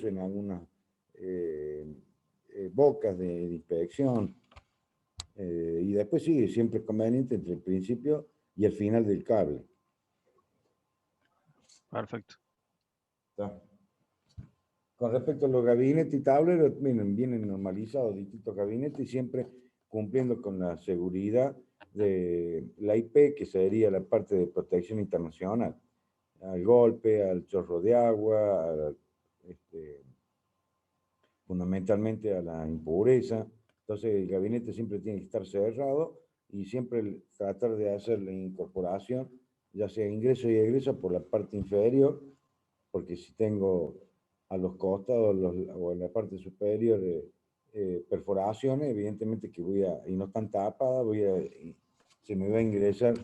uso en algunas bocas de inspección. Y después sí, siempre es conveniente entre el principio y el final del cable. Perfecto. ¿Está? Con respecto a los gabinetes y tableros, vienen normalizados distintos gabinetes y siempre cumpliendo con la seguridad de la IP, que sería la parte de protección internacional, al golpe, al chorro de agua, fundamentalmente a la impureza. Entonces el gabinete siempre tiene que estar cerrado y siempre tratar de hacer la incorporación, ya sea ingreso y egreso por la parte inferior, porque si tengo a los costados o en la parte superior perforaciones, evidentemente que y no están tapadas, se me va a ingresar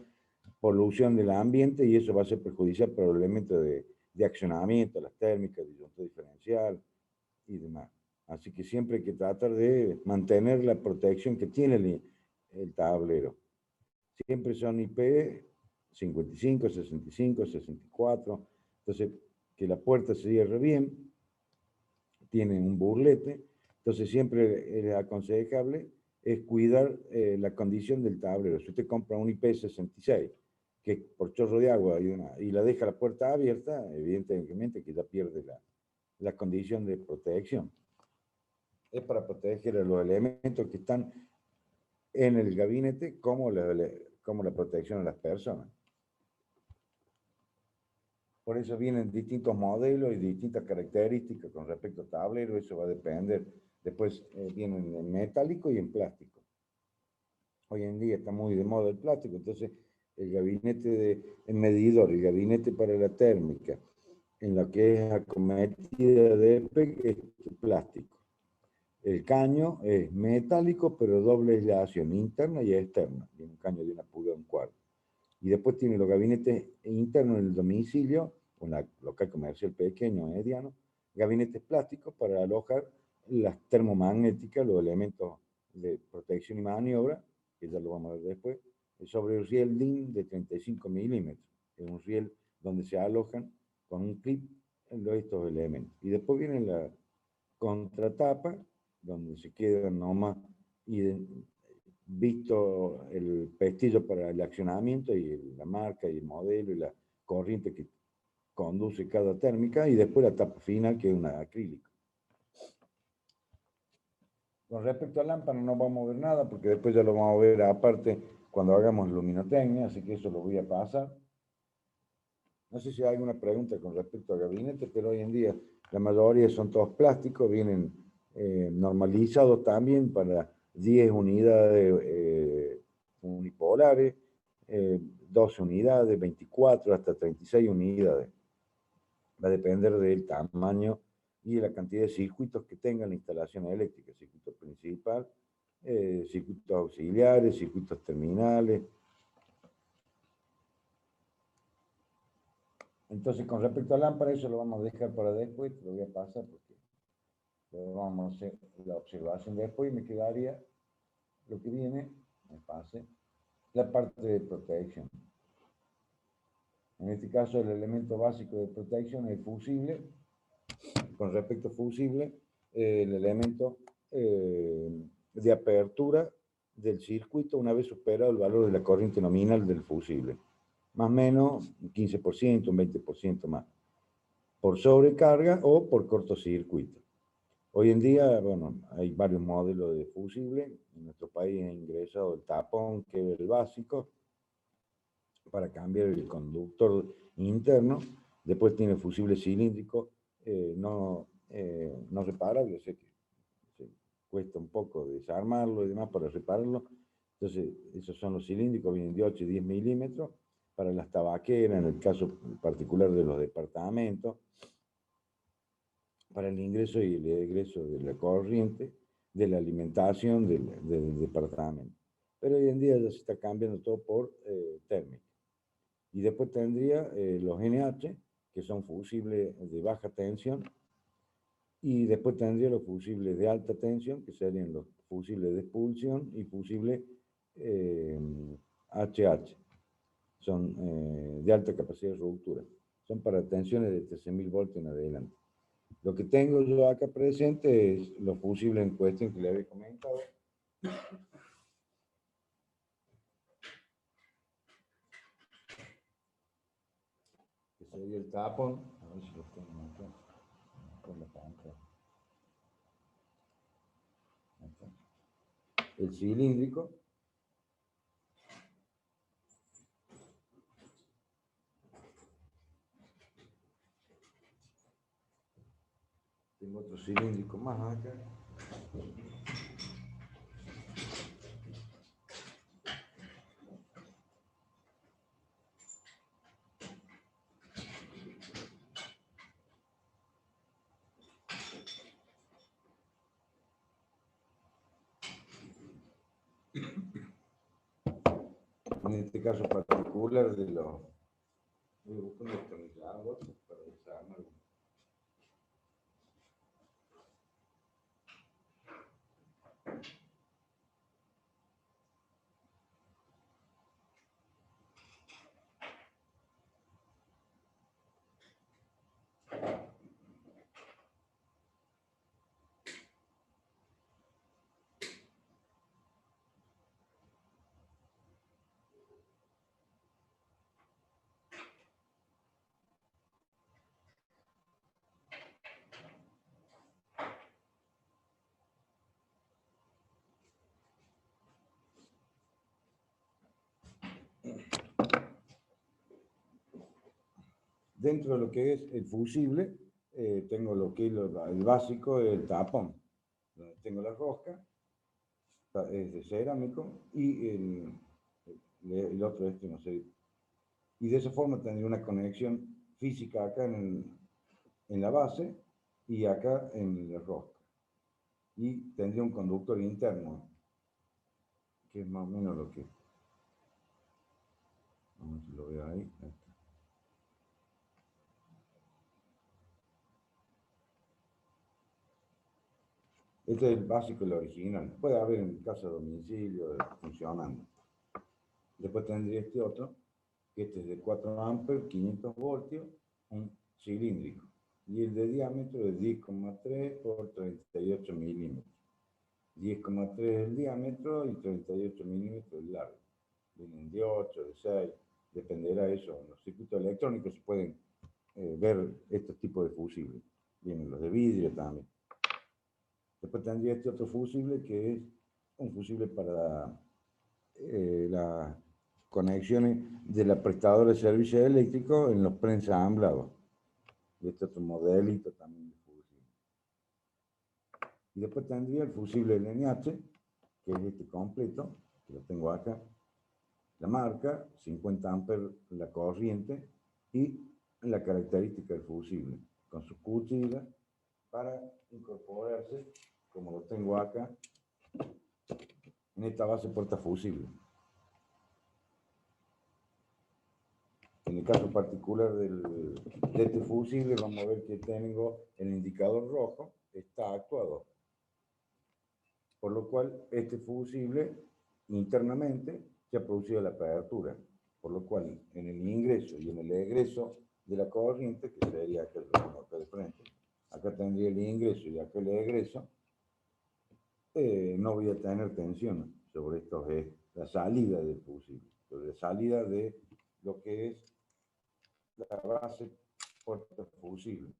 polución del ambiente y eso va a ser perjudicial para los elementos de accionamiento, las térmicas, disyuntor diferencial y demás. Así que siempre hay que tratar de mantener la protección que tiene el tablero. Siempre son IP 55, 65, 64. Entonces, que la puerta se cierre bien, tiene un burlete. Entonces, siempre es aconsejable es cuidar la condición del tablero. Si usted compra un IP 66, que por chorro de agua y la deja la puerta abierta, evidentemente que ya pierde la condición de protección. Es para proteger a los elementos que están en el gabinete como la protección a las personas. Por eso vienen distintos modelos y distintas características con respecto a tablero, eso va a depender. Después vienen en metálico y en plástico. Hoy en día está muy de moda el plástico, entonces el gabinete el medidor, el gabinete para la térmica, en lo que es acometida de EPE, es plástico. El caño es metálico, pero doble aislación interna y externa. Tiene un caño de 1 pulgada, 1/4. Y después tiene los gabinetes internos en el domicilio, con la local comercial pequeño o mediano, gabinetes plásticos para alojar las termomagnéticas, los elementos de protección y maniobra, que ya lo vamos a ver después, sobre el riel DIN de 35 milímetros. Es un riel donde se alojan con un clip estos elementos. Y después viene la contratapa, donde se queda nomás visto el pestillo para el accionamiento y la marca y el modelo y la corriente que conduce cada térmica, y después la tapa final, que es una acrílico. Con respecto a lámpara no vamos a ver nada, porque después ya lo vamos a ver aparte cuando hagamos luminotecnia, así que eso lo voy a pasar. No sé si hay alguna pregunta con respecto al gabinete, pero hoy en día la mayoría son todos plásticos, vienen normalizados también para 10 unidades unipolares, 12 unidades, 24 hasta 36 unidades. Va a depender del tamaño y de la cantidad de circuitos que tenga la instalación eléctrica, circuito principal, circuitos auxiliares, circuitos terminales. Entonces, con respecto a lámpara, eso lo vamos a dejar para después, lo voy a pasar porque lo vamos a hacer la observación después y me quedaría lo que viene, me pase, la parte de protección. En este caso, el elemento básico de protección es el fusible. Con respecto a fusible, el elemento de apertura del circuito una vez superado el valor de la corriente nominal del fusible. Más o menos un 15%, un 20% más. Por sobrecarga o por cortocircuito. Hoy en día, bueno, hay varios modelos de fusible. En nuestro país ha ingresado el tapón, que es el básico, para cambiar el conductor interno. Después tiene el fusible cilíndrico, no reparable, o sea que cuesta un poco desarmarlo y demás para repararlo. Entonces, esos son los cilíndricos, vienen de 8 y 10 milímetros, para las tabaqueras, en el caso particular de los departamentos, para el ingreso y el egreso de la corriente, de la alimentación del departamento. Pero hoy en día ya se está cambiando todo por térmica. Y después tendría los NH, que son fusibles de baja tensión, y después tendría los fusibles de alta tensión, que serían los fusibles de expulsión y fusibles HH. Son de alta capacidad de ruptura. Son para tensiones de 13.000 voltios en adelante. Lo que tengo yo acá presente es los fusibles en cuestión que le había comentado. Que sería el tapón. A ver si lo tengo acá. Con la pantalla. Acá. El cilíndrico. Tengo otro cilíndrico más acá. En este caso particular de los... Voy a buscar un destornillador para desarmarlo. Dentro de lo que es el fusible, tengo lo que es el básico, el tapón, donde tengo la rosca, es de cerámico, y el otro no sé. Y de esa forma tendría una conexión física acá en la base y acá en la rosca. Y tendría un conductor interno, que es más o menos lo que... Vamos a ver si lo veo ahí. Ahí está. Este es el básico, el original. Puede haber en casa de domicilio funcionando. Después tendría este otro, que este es de 4 amperes, 500 voltios, un cilíndrico. Y el de diámetro es 10,3 por 38 milímetros. 10,3 el diámetro y 38 milímetros el largo. Vienen de 8, de 6, dependerá eso. En los circuitos electrónicos se pueden ver estos tipos de fusibles. Vienen los de vidrio también. Después tendría este otro fusible que es un fusible para las conexiones de la prestadora de servicios eléctricos en los preensamblados. Y este otro modelito también de fusible. Y después tendría el fusible LNH, que es este completo, que lo tengo acá. La marca, 50 amperes la corriente y la característica del fusible, con su cuchilla para incorporarse, como lo tengo acá, en esta base portafusible. En el caso particular de este fusible, vamos a ver que tengo el indicador rojo, está actuado. Por lo cual, este fusible internamente se ha producido la apertura. Por lo cual, en el ingreso y en el egreso de la corriente, que sería acá de frente, acá tendría el ingreso y acá el egreso, no voy a tener tensión sobre esto, es la salida del fusible, sobre la salida de lo que es la base portafusible.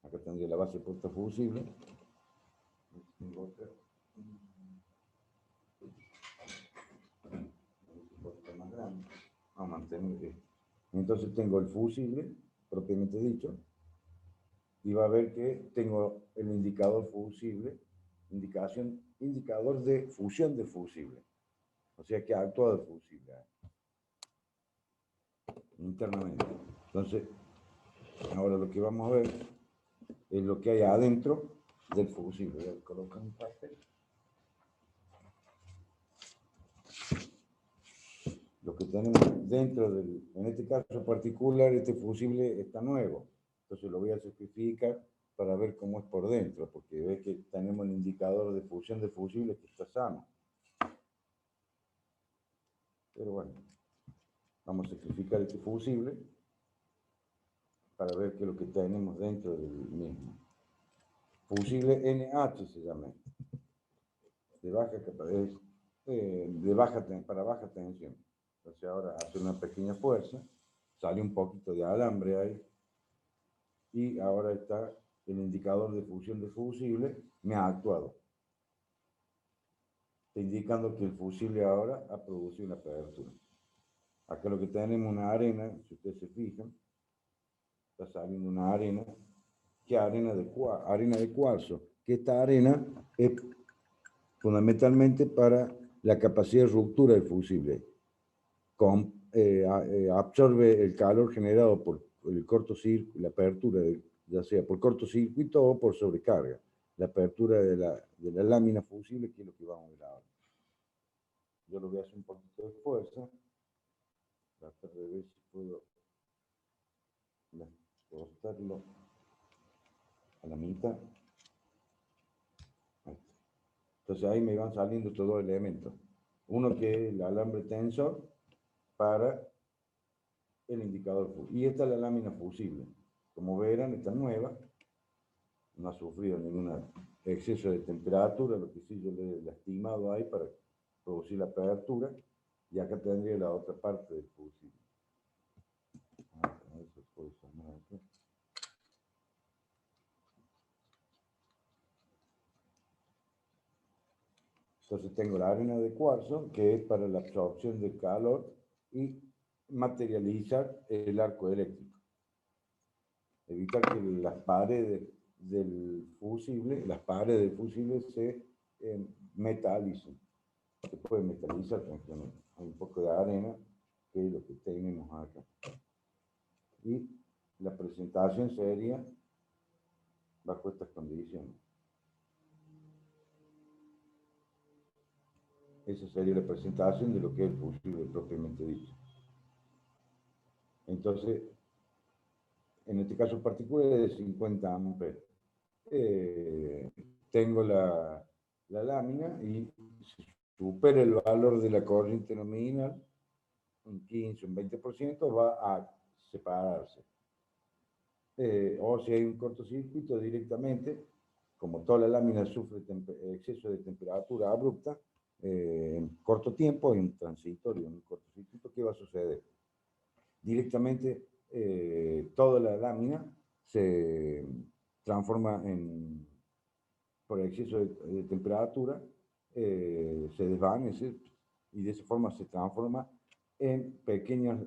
Acá tendría la base portafusible. Tengo otra. Más grande. Vamos a mantener esto. Entonces tengo el fusible, propiamente dicho, y va a ver que tengo el indicador fusible, indicador de fusión de fusible. O sea que ha actuado el fusible internamente. Entonces, ahora lo que vamos a ver es lo que hay adentro del fusible. Voy a colocar un papel. Lo que tenemos dentro del, en este caso particular, este fusible está nuevo. Entonces lo voy a sacrificar para ver cómo es por dentro, porque ves que tenemos el indicador de fusión de fusibles que está sano. Pero bueno, vamos a sacrificar este fusible para ver qué es lo que tenemos dentro del mismo. Fusible NH se llama. De baja capacidad, para baja tensión. Entonces ahora hace una pequeña fuerza, sale un poquito de alambre ahí, y ahora está el indicador de fusión de fusible, me ha actuado. Está indicando que el fusible ahora ha producido una apertura. Acá lo que tenemos una arena, si ustedes se fijan, está saliendo una arena, que arena de cuarzo, que esta arena es fundamentalmente para la capacidad de ruptura del fusible. Absorbe el calor generado por el cortocircuito, la apertura, ya sea por cortocircuito o por sobrecarga. La apertura de la lámina fusible, que es lo que vamos a ver ahora. Yo lo voy a hacer un poquito de fuerza. Tratar de ver si puedo cortarlo a la mitad. Entonces ahí me van saliendo estos dos elementos. Uno que es el alambre tensor para el indicador fusible. Y esta es la lámina fusible. Como verán, está nueva. No ha sufrido ningún exceso de temperatura, lo que sí yo le he lastimado ahí para producir la apertura. Y acá tendría la otra parte del fusible. Entonces tengo la arena de cuarzo, que es para la absorción del calor y materializar el arco eléctrico. Evitar que las paredes del fusible se metalicen. Se puede metalizar tranquilamente. Hay un poco de arena, que es lo que tenemos acá. Y la presentación sería bajo estas condiciones. Esa sería la presentación de lo que es el fusible propiamente dicho. Entonces, en este caso particular es de 50 amperes. Tengo la lámina y si supera el valor de la corriente nominal, un 15, un 20%, va a separarse. O si hay un cortocircuito directamente, como toda la lámina sufre exceso de temperatura abrupta, en corto tiempo, en un transitorio, en un cortocircuito, ¿qué va a suceder? Directamente toda la lámina se transforma por exceso de temperatura, se desvanece y de esa forma se transforma en pequeñas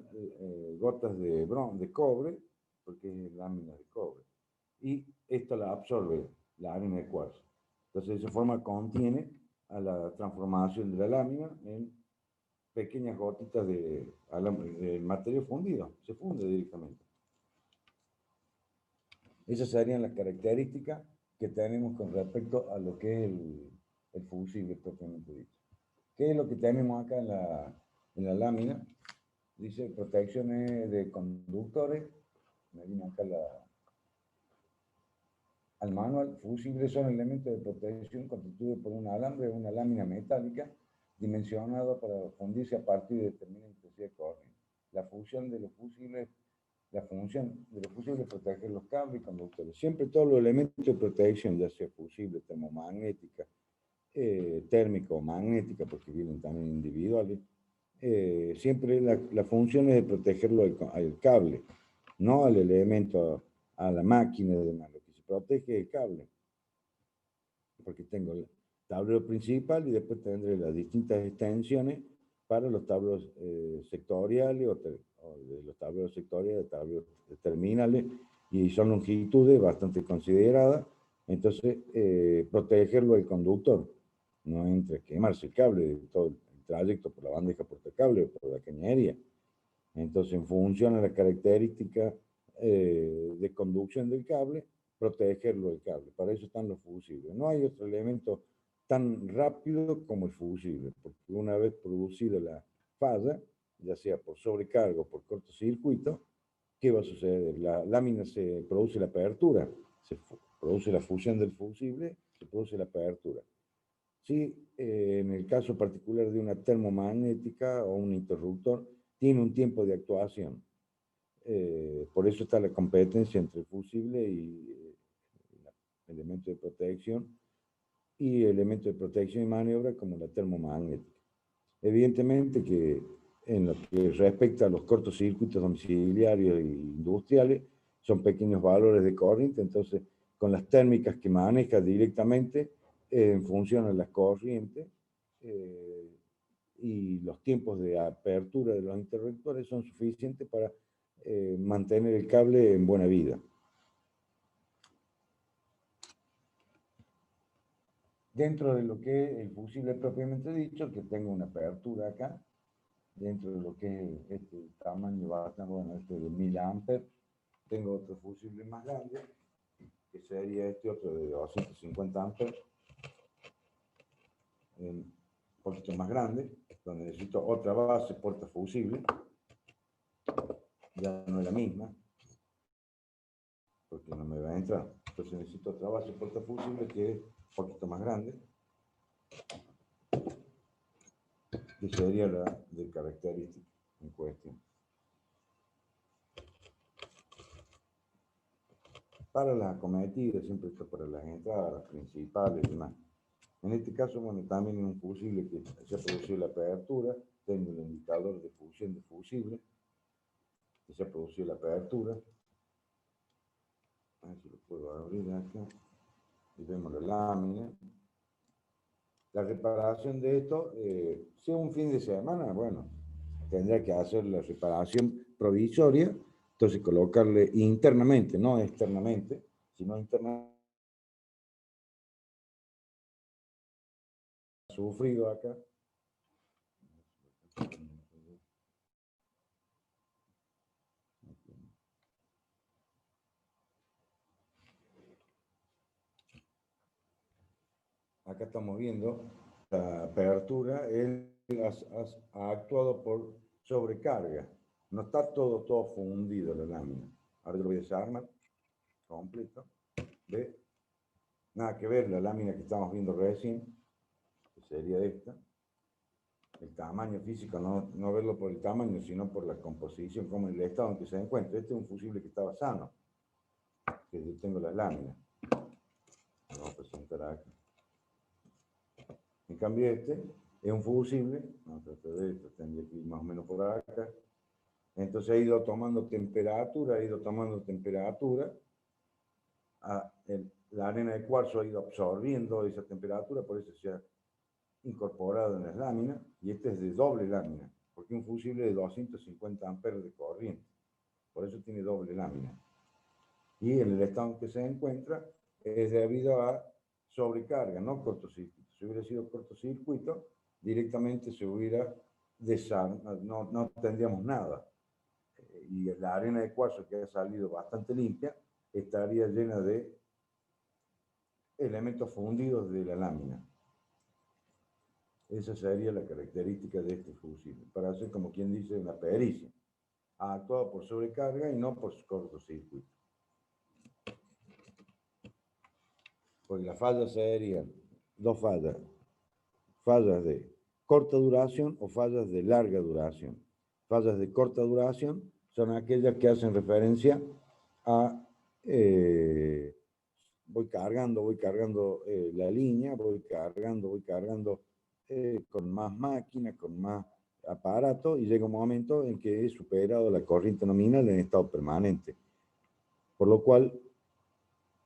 gotas de cobre, porque es lámina de cobre. Y esto la absorbe la arena de cuarzo. Entonces, de esa forma contiene a la transformación de la lámina en pequeñas gotitas de material fundido. Se funde directamente. Esas serían las características que tenemos con respecto a lo que es el fusible propiamente dicho. ¿Qué es lo que tenemos acá en la lámina? Dice protecciones de conductores. Me viene acá al manual. Fusibles son elementos de protección constituidos por un alambre o una lámina metálica dimensionado para fundirse a partir de determinada intensidad de corriente. La función de los fusibles es proteger los cables y conductores. Siempre todos los elementos de protección, ya sea fusible, termomagnética, térmica o magnética, porque vienen también individuales, siempre la función es de protegerlo al cable, no al elemento, a la máquina y demás. Lo que se protege es el cable, porque tengo el tablero principal y después tendré las distintas extensiones para los tableros sectoriales o de los tableros sectoriales, de tableros terminales, y son longitudes bastante consideradas. Entonces, protegerlo del conductor, no entre quemarse el cable de todo el trayecto por la bandeja portacable o por la cañería. Entonces, en función a la característica de conducción del cable, protegerlo del cable. Para eso están los fusibles. No hay otro elemento tan rápido como el fusible, porque una vez producida la falla, ya sea por sobrecarga o por cortocircuito, ¿qué va a suceder? La lámina se produce la apertura, se produce la fusión del fusible, se produce la apertura. Si en el caso particular de una termomagnética o un interruptor, tiene un tiempo de actuación. por eso está la competencia entre el fusible y el elemento de protección, y elementos de protección y maniobra como la termomagnética. Evidentemente que en lo que respecta a los cortocircuitos domiciliarios e industriales, son pequeños valores de corriente, entonces con las térmicas que maneja directamente, en función de las corrientes, y los tiempos de apertura de los interruptores son suficientes para mantener el cable en buena vida. Dentro de lo que es el fusible propiamente dicho, que tengo una apertura acá, dentro de lo que es este tamaño bastante, bueno, este de 1000 amperes, tengo otro fusible más grande, que sería este otro de 250 amperes, un poquito más grande, donde necesito otra base puerta fusible, ya no es la misma, porque no me va a entrar, entonces necesito otra base puerta fusible que es un poquito más grande, que sería la de característica en cuestión. Para las acometidas, siempre está para las entradas principales y demás. En este caso, bueno, también es un fusible que se ha producido la apertura, tengo el indicador de fusión de fusible, que se ha producido la apertura. A ver si lo puedo abrir acá. Y vemos la lámina. La reparación de esto, si es un fin de semana, bueno, tendrá que hacer la reparación provisoria, entonces colocarle internamente, no externamente, sino internamente. Sufrido acá. Acá estamos viendo la apertura, él ha actuado por sobrecarga. No está todo fundido la lámina. Ahora lo voy a desarmar completo. ¿Ve? Nada que ver la lámina que estamos viendo recién, que sería esta. El tamaño físico, no verlo por el tamaño, sino por la composición, como el estado en que se encuentra. Este es un fusible que estaba sano, que yo tengo las láminas. Lo vamos a presentar acá. En cambio este es un fusible, vamos a tratar de esto, tendría que ir más o menos por acá. Entonces ha ido tomando temperatura, la arena de cuarzo ha ido absorbiendo esa temperatura, por eso se ha incorporado en las láminas, y este es de doble lámina, porque es un fusible de 250 amperes de corriente, por eso tiene doble lámina. Y en el estado en que se encuentra es debido a sobrecarga, no cortocircuito. Si hubiera sido cortocircuito, directamente se hubiera desarmado, no tendríamos nada. Y la arena de cuarzo, que ha salido bastante limpia, estaría llena de elementos fundidos de la lámina. Esa sería la característica de este fusible, para hacer, como quien dice, una pericia. Ha actuado por sobrecarga y no por cortocircuito. Pues las fallas serían dos fallas. Fallas de corta duración o fallas de larga duración. Fallas de corta duración son aquellas que hacen referencia a voy cargando la línea, voy cargando con más máquinas, con más aparato, y llega un momento en que he superado la corriente nominal en estado permanente. Por lo cual,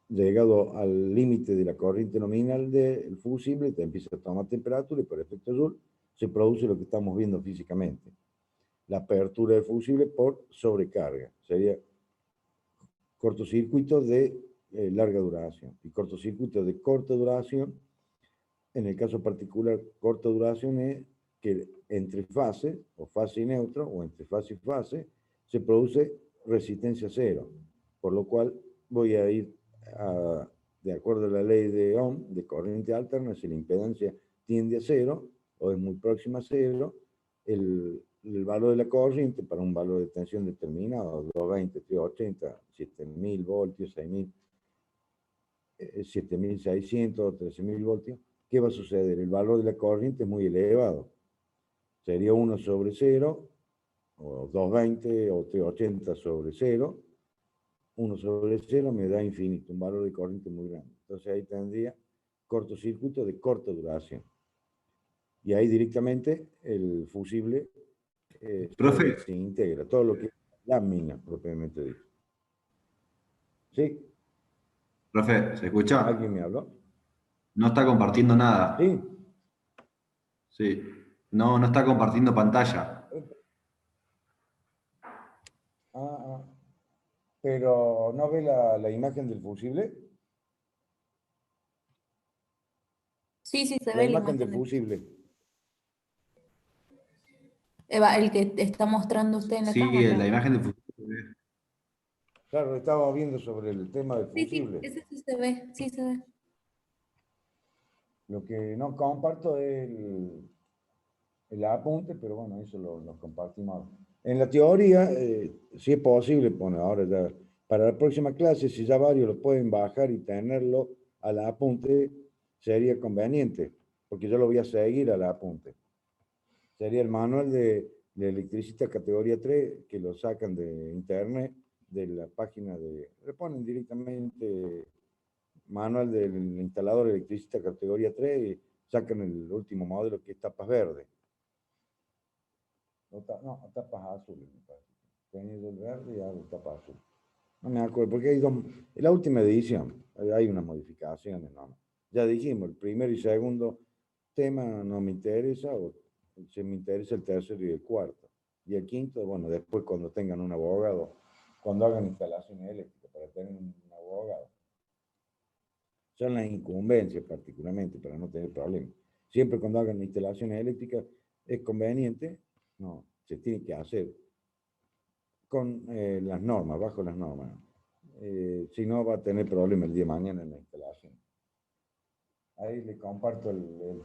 llegado al límite de la corriente nominal del fusible, te empieza a tomar temperatura y por efecto Joule se produce lo que estamos viendo físicamente. La apertura del fusible por sobrecarga. Sería cortocircuito de larga duración y cortocircuito de corta duración. En el caso particular, corta duración es que entre fase o fase y neutro o entre fase y fase se produce resistencia cero, por lo cual voy a ir de acuerdo a la ley de Ohm, de corriente alterna, si la impedancia tiende a cero o es muy próxima a cero, el valor de la corriente para un valor de tensión determinado, 220, 380, 7000 voltios, 6000, 7600, 13000 voltios, ¿qué va a suceder? El valor de la corriente es muy elevado. Sería 1 sobre 0 o 220 o 380 sobre cero, 1/0 me da infinito, un valor de corriente muy grande. Entonces ahí tendría cortocircuito de corta duración. Y ahí directamente el fusible se Profe, desintegra, todo lo que es lámina propiamente dicho. ¿Sí? profe, ¿se escucha? ¿Alguien me habló? No está compartiendo nada. Sí. Sí. No, no está compartiendo pantalla. Ah, pero ¿no ve la imagen del fusible? Sí, sí, se La ve la imagen del imagen fusible. Eva, el que te está mostrando usted en la Sí, cámara. la imagen de futuro. Claro, estábamos viendo sobre el tema del Sí, sí, fusible. ese sí se ve, sí se ve. Lo que no comparto es el apunte, pero bueno, eso lo compartimos. En la teoría, si es posible, bueno, ahora ya, para la próxima clase, si ya varios lo pueden bajar y tenerlo al apunte, sería conveniente, porque yo lo voy a seguir al apunte. Sería el manual de electricista categoría 3, que lo sacan de internet, de la página le ponen directamente manual del instalador electricista categoría 3 y sacan el último modelo que es tapas verdes. No, tapas azules, me parece. Tenido el verde y ahora tapas azules. No me acuerdo, porque hay dos, en la última edición hay unas modificaciones, no. Ya dijimos, el primero y segundo tema no me interesa, o si me interesa el tercero y el cuarto. Y el quinto, bueno, después cuando tengan un abogado, cuando hagan instalaciones eléctricas, para tener un abogado. Son las incumbencias particularmente, para no tener problemas. Siempre cuando hagan instalaciones eléctricas es conveniente, no, se tiene que hacer con las normas, bajo las normas. Si no, va a tener problemas el día de mañana en la instalación. Ahí le comparto el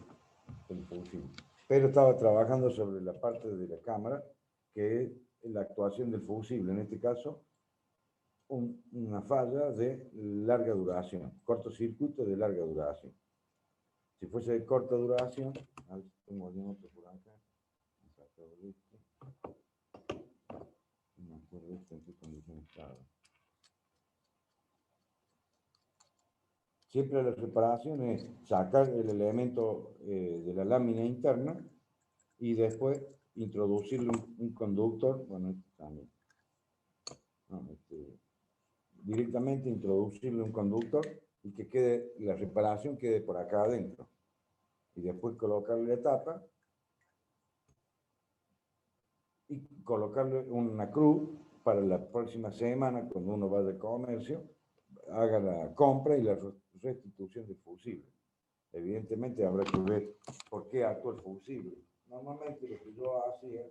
fusible. Pero estaba trabajando sobre la parte de la cámara, que es la actuación del fusible. En este caso, una falla de larga duración, cortocircuito de larga duración. Si fuese de corta duración, a ver si tengo algún otro por acá. No me acuerdo en qué condición estaba. Siempre la reparación es sacar el elemento de la lámina interna y después introducirle un conductor, bueno, este también, no, directamente introducirle un conductor y que quede, la reparación quede por acá adentro. Y después colocarle la tapa y colocarle una cruz para la próxima semana, cuando uno vaya al comercio, haga la compra y la restitución del fusible. Evidentemente habrá que ver por qué actúa el fusible. Normalmente lo que yo hacía,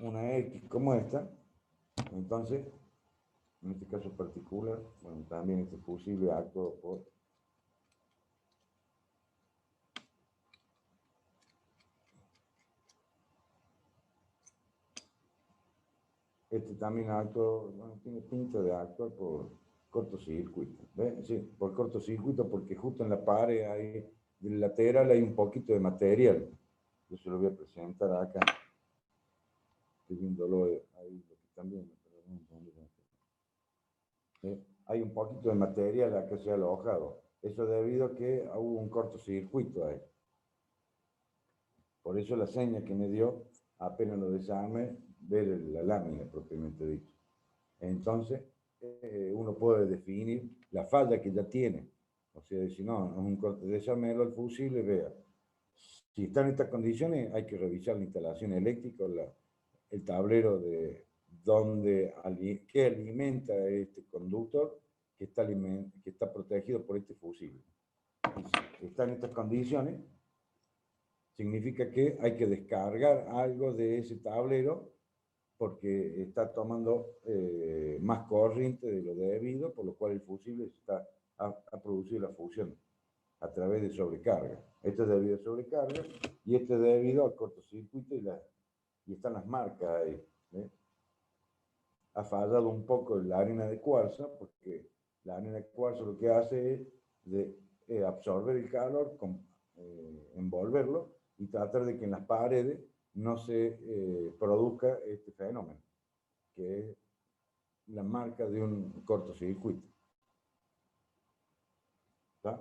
una X como esta, entonces, en este caso particular, bueno, también este fusible actúa por este también actúa, bueno, tiene pinta de actuar por cortocircuito. ¿Ves? Sí, por cortocircuito, porque justo en la pared hay, del lateral hay un poquito de material. Yo se lo voy a presentar acá. Estoy viéndolo ahí también. ¿Sí? Hay un poquito de material acá se ha alojado. Eso debido a que hubo un cortocircuito ahí. Por eso la seña que me dio, apenas lo desarme, ver la lámina propiamente dicho. Entonces, uno puede definir la falla que ya tiene. O sea, si no, es un corte, desármelo al fusible, vea. Si está en estas condiciones, hay que revisar la instalación eléctrica, el tablero de donde, que alimenta este conductor que está protegido por este fusible. Y si está en estas condiciones, significa que hay que descargar algo de ese tablero porque está tomando más corriente de lo debido, por lo cual el fusible ha producido la fusión a través de sobrecarga. Esto es debido a sobrecarga y esto es debido al cortocircuito y están las marcas ahí. ¿Eh? Ha fallado un poco la arena de cuarzo, porque la arena de cuarzo lo que hace es absorber el calor envolverlo y tratar de que en las paredes no se produzca este fenómeno, que es la marca de un cortocircuito. ¿Está?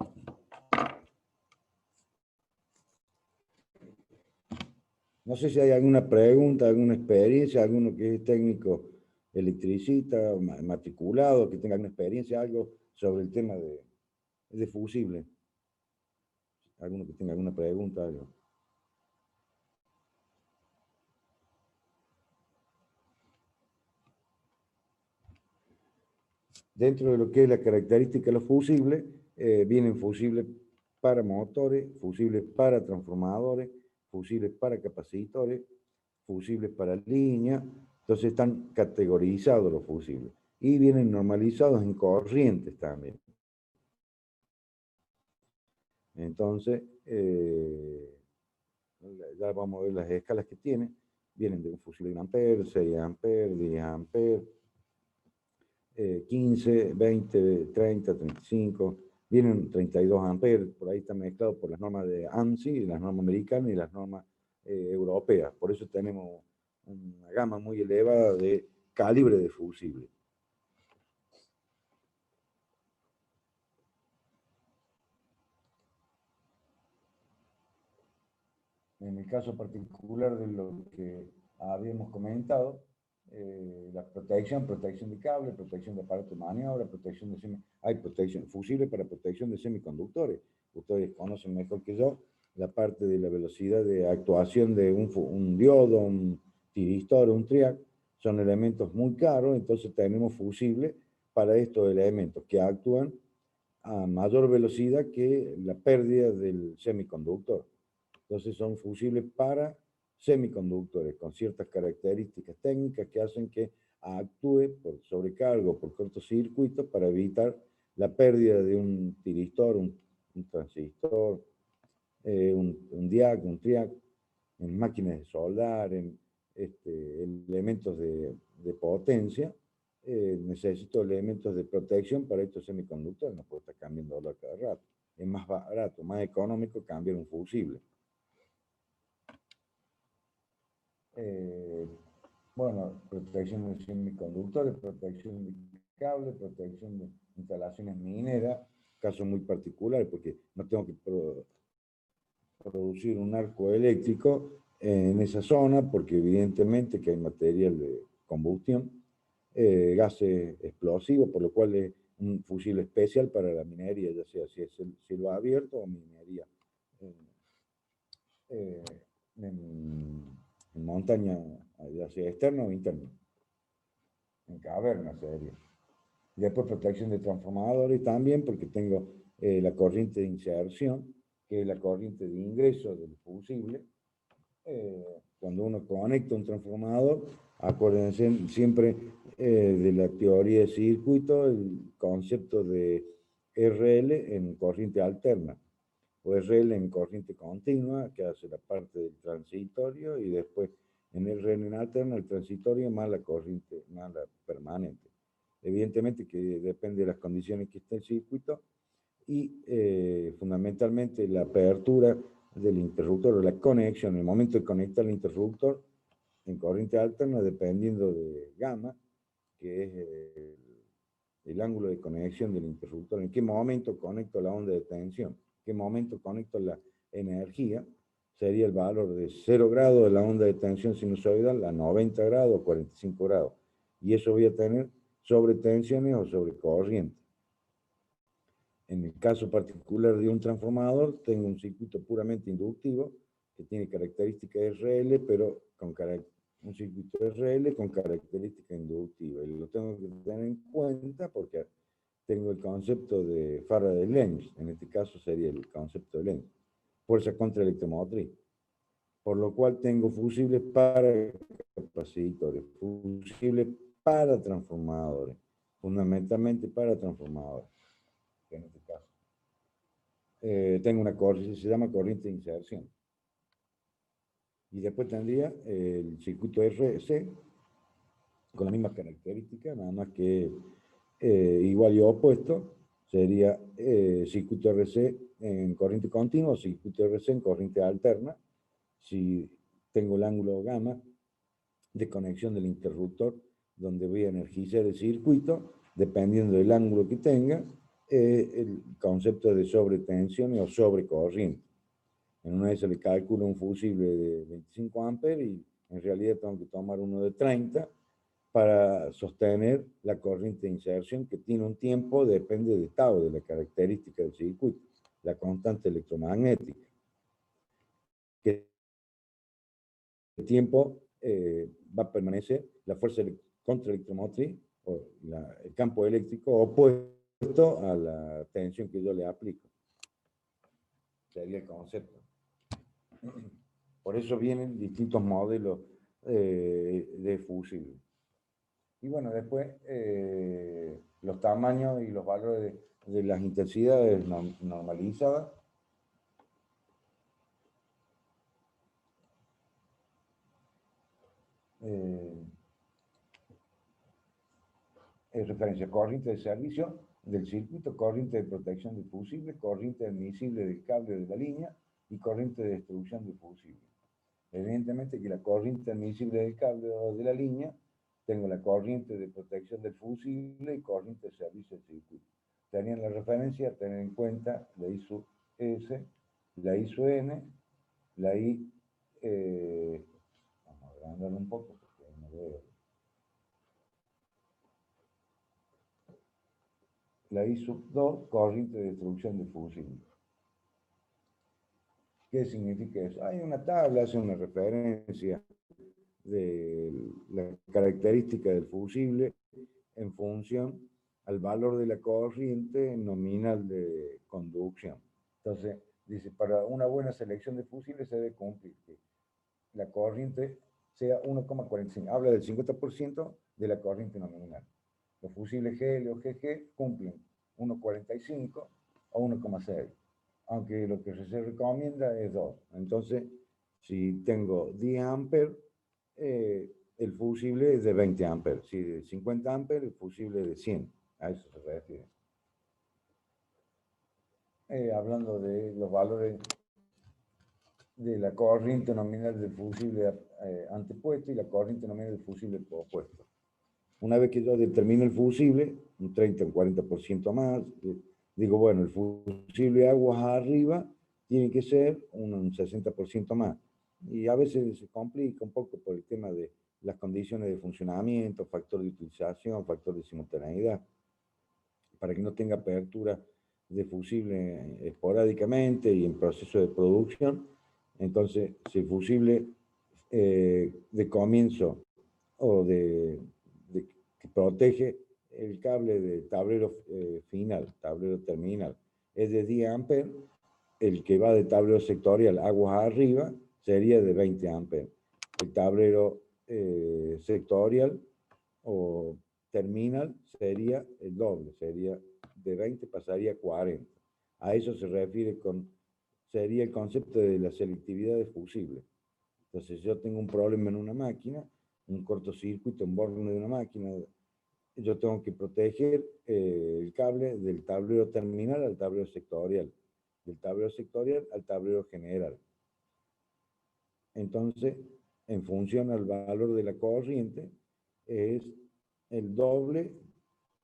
No sé si hay alguna pregunta, alguna experiencia, alguno que es técnico electricista, matriculado, que tenga alguna experiencia, algo sobre el tema de fusible. Alguno que tenga alguna pregunta, algo. Dentro de lo que es la característica de los fusibles, vienen fusibles para motores, fusibles para transformadores, fusibles para capacitores, fusibles para línea. Entonces están categorizados los fusibles. Y vienen normalizados en corrientes también. Entonces, ya vamos a ver las escalas que tiene. Vienen de un fusible de 1 ampere, 6 amperes, 10 amperes, 15, 20, 30, 35, vienen 32 amperes, por ahí está mezclado por las normas de ANSI, las normas americanas y las normas europeas. Por eso tenemos una gama muy elevada de calibre de fusible. En el caso particular de lo que habíamos comentado, la protección de cable, protección de aparato de maniobra, protección de hay protección fusible para protección de semiconductores. Ustedes conocen mejor que yo la parte de la velocidad de actuación de un diodo, un tiristor, un triac, son elementos muy caros, entonces tenemos fusible para estos elementos que actúan a mayor velocidad que la pérdida del semiconductor. Entonces son fusibles para semiconductores con ciertas características técnicas que hacen que actúe por sobrecargo, por cortocircuito, para evitar la pérdida de un tiristor, un transistor, un diac, un triac, en máquinas de soldar, en elementos de potencia. Necesito elementos de protección para estos semiconductores, no puedo estar cambiando a cada rato. Es más barato, más económico cambiar un fusible. Bueno, protección de semiconductores, protección de cable, protección de instalaciones mineras, caso muy particular porque no tengo que producir un arco eléctrico en esa zona porque evidentemente que hay material de combustión, gases explosivos, por lo cual es un fusible especial para la minería, ya sea si es el cielo abierto o minería en montaña, ya sea externa o interna, en cavernas sería. Y después protección de transformadores también, porque tengo la corriente de inserción, que es la corriente de ingreso del fusible. Cuando uno conecta un transformador, acuérdense siempre de la teoría de circuito, el concepto de RL en corriente alterna, o RL en corriente continua, que hace la parte del transitorio, y después en RL en alterna, el transitorio más la corriente, más la permanente. Evidentemente que depende de las condiciones que esté el circuito, y fundamentalmente la apertura del interruptor o la conexión, el momento de conectar el interruptor en corriente alterna, dependiendo de gamma, que es el ángulo de conexión del interruptor, en qué momento conecto la onda de tensión, en qué momento conecto la energía, sería el valor de 0 grados de la onda de tensión sinusoidal a 90 grados o 45 grados. Y eso voy a tener sobre tensiones o sobre corriente. En el caso particular de un transformador, tengo un circuito puramente inductivo que tiene características RL, pero con un circuito RL con características inductivas. Y lo tengo que tener en cuenta porque tengo el concepto de Faraday-Lenz. En este caso sería el concepto de Lenz. Fuerza contra electromotriz. Por lo cual tengo fusibles para capacitores, fusibles para transformadores, fundamentalmente para transformadores. En este caso. Tengo una corriente, se llama corriente de inserción. Y después tendría el circuito RC, con la misma característica, nada más que igual y opuesto, sería circuito RC en corriente continua o circuito RC en corriente alterna. Si tengo el ángulo gamma de conexión del interruptor, donde voy a energizar el circuito, dependiendo del ángulo que tenga, el concepto de sobretensión o sobrecorriente. En una vez se le calcula un fusible de 25 amperes y en realidad tengo que tomar uno de 30 para sostener la corriente de inserción, que tiene un tiempo, depende de tau, de la característica del circuito, la constante electromagnética. Que el tiempo va a permanecer la fuerza contraelectromotriz, o el campo eléctrico opuesto a la tensión que yo le aplico. Sería el concepto. Por eso vienen distintos modelos de fusible. Y bueno, después los tamaños y los valores de las intensidades normalizadas. Referencia: corriente de servicio del circuito, corriente de protección del fusible, corriente admisible del cable de la línea y corriente de destrucción del fusible. Evidentemente que la corriente admisible del cable o de la línea, tengo la corriente de protección del fusible y corriente de servicio del circuito. Tenían la referencia, tener en cuenta la I sub S, la I sub N, la I, vamos a agrandarlo un poco porque no veo. La I sub 2, corriente de destrucción del fusible. ¿Qué significa eso? Hay una tabla, hace una referencia de la característica del fusible en función al valor de la corriente nominal de conducción. Entonces, dice, para una buena selección de fusibles se debe cumplir que la corriente sea 1,45. Habla del 50% de la corriente nominal. Los fusibles GL o GG cumplen 1,45 o 1,6. Aunque lo que se recomienda es 2. Entonces, si tengo 10 amperes, el fusible es de 20 amperes. Si de 50 amperes, el fusible es de 100. A eso se refiere. Hablando de los valores de la corriente nominal del fusible antepuesto y la corriente nominal del fusible opuesto. Una vez que yo determino el fusible, un 30 o un 40% más, digo, bueno, el fusible aguas arriba tiene que ser un 60% más. Y a veces se complica un poco por el tema de las condiciones de funcionamiento, factor de utilización, factor de simultaneidad, para que no tenga apertura de fusible esporádicamente y en proceso de producción. Entonces, si el fusible de comienzo o que protege el cable de tablero final, tablero terminal, es de 10 amperes, el que va de tablero sectorial aguas arriba sería de 20 amperes. El tablero sectorial o terminal sería el doble, sería de 20 pasaría a 40. A eso se refiere sería el concepto de la selectividad de fusible. Entonces, yo tengo un problema en una máquina, un cortocircuito en borne de una máquina, yo tengo que proteger el cable del tablero terminal al tablero sectorial, del tablero sectorial al tablero general. Entonces, en función al valor de la corriente, es el doble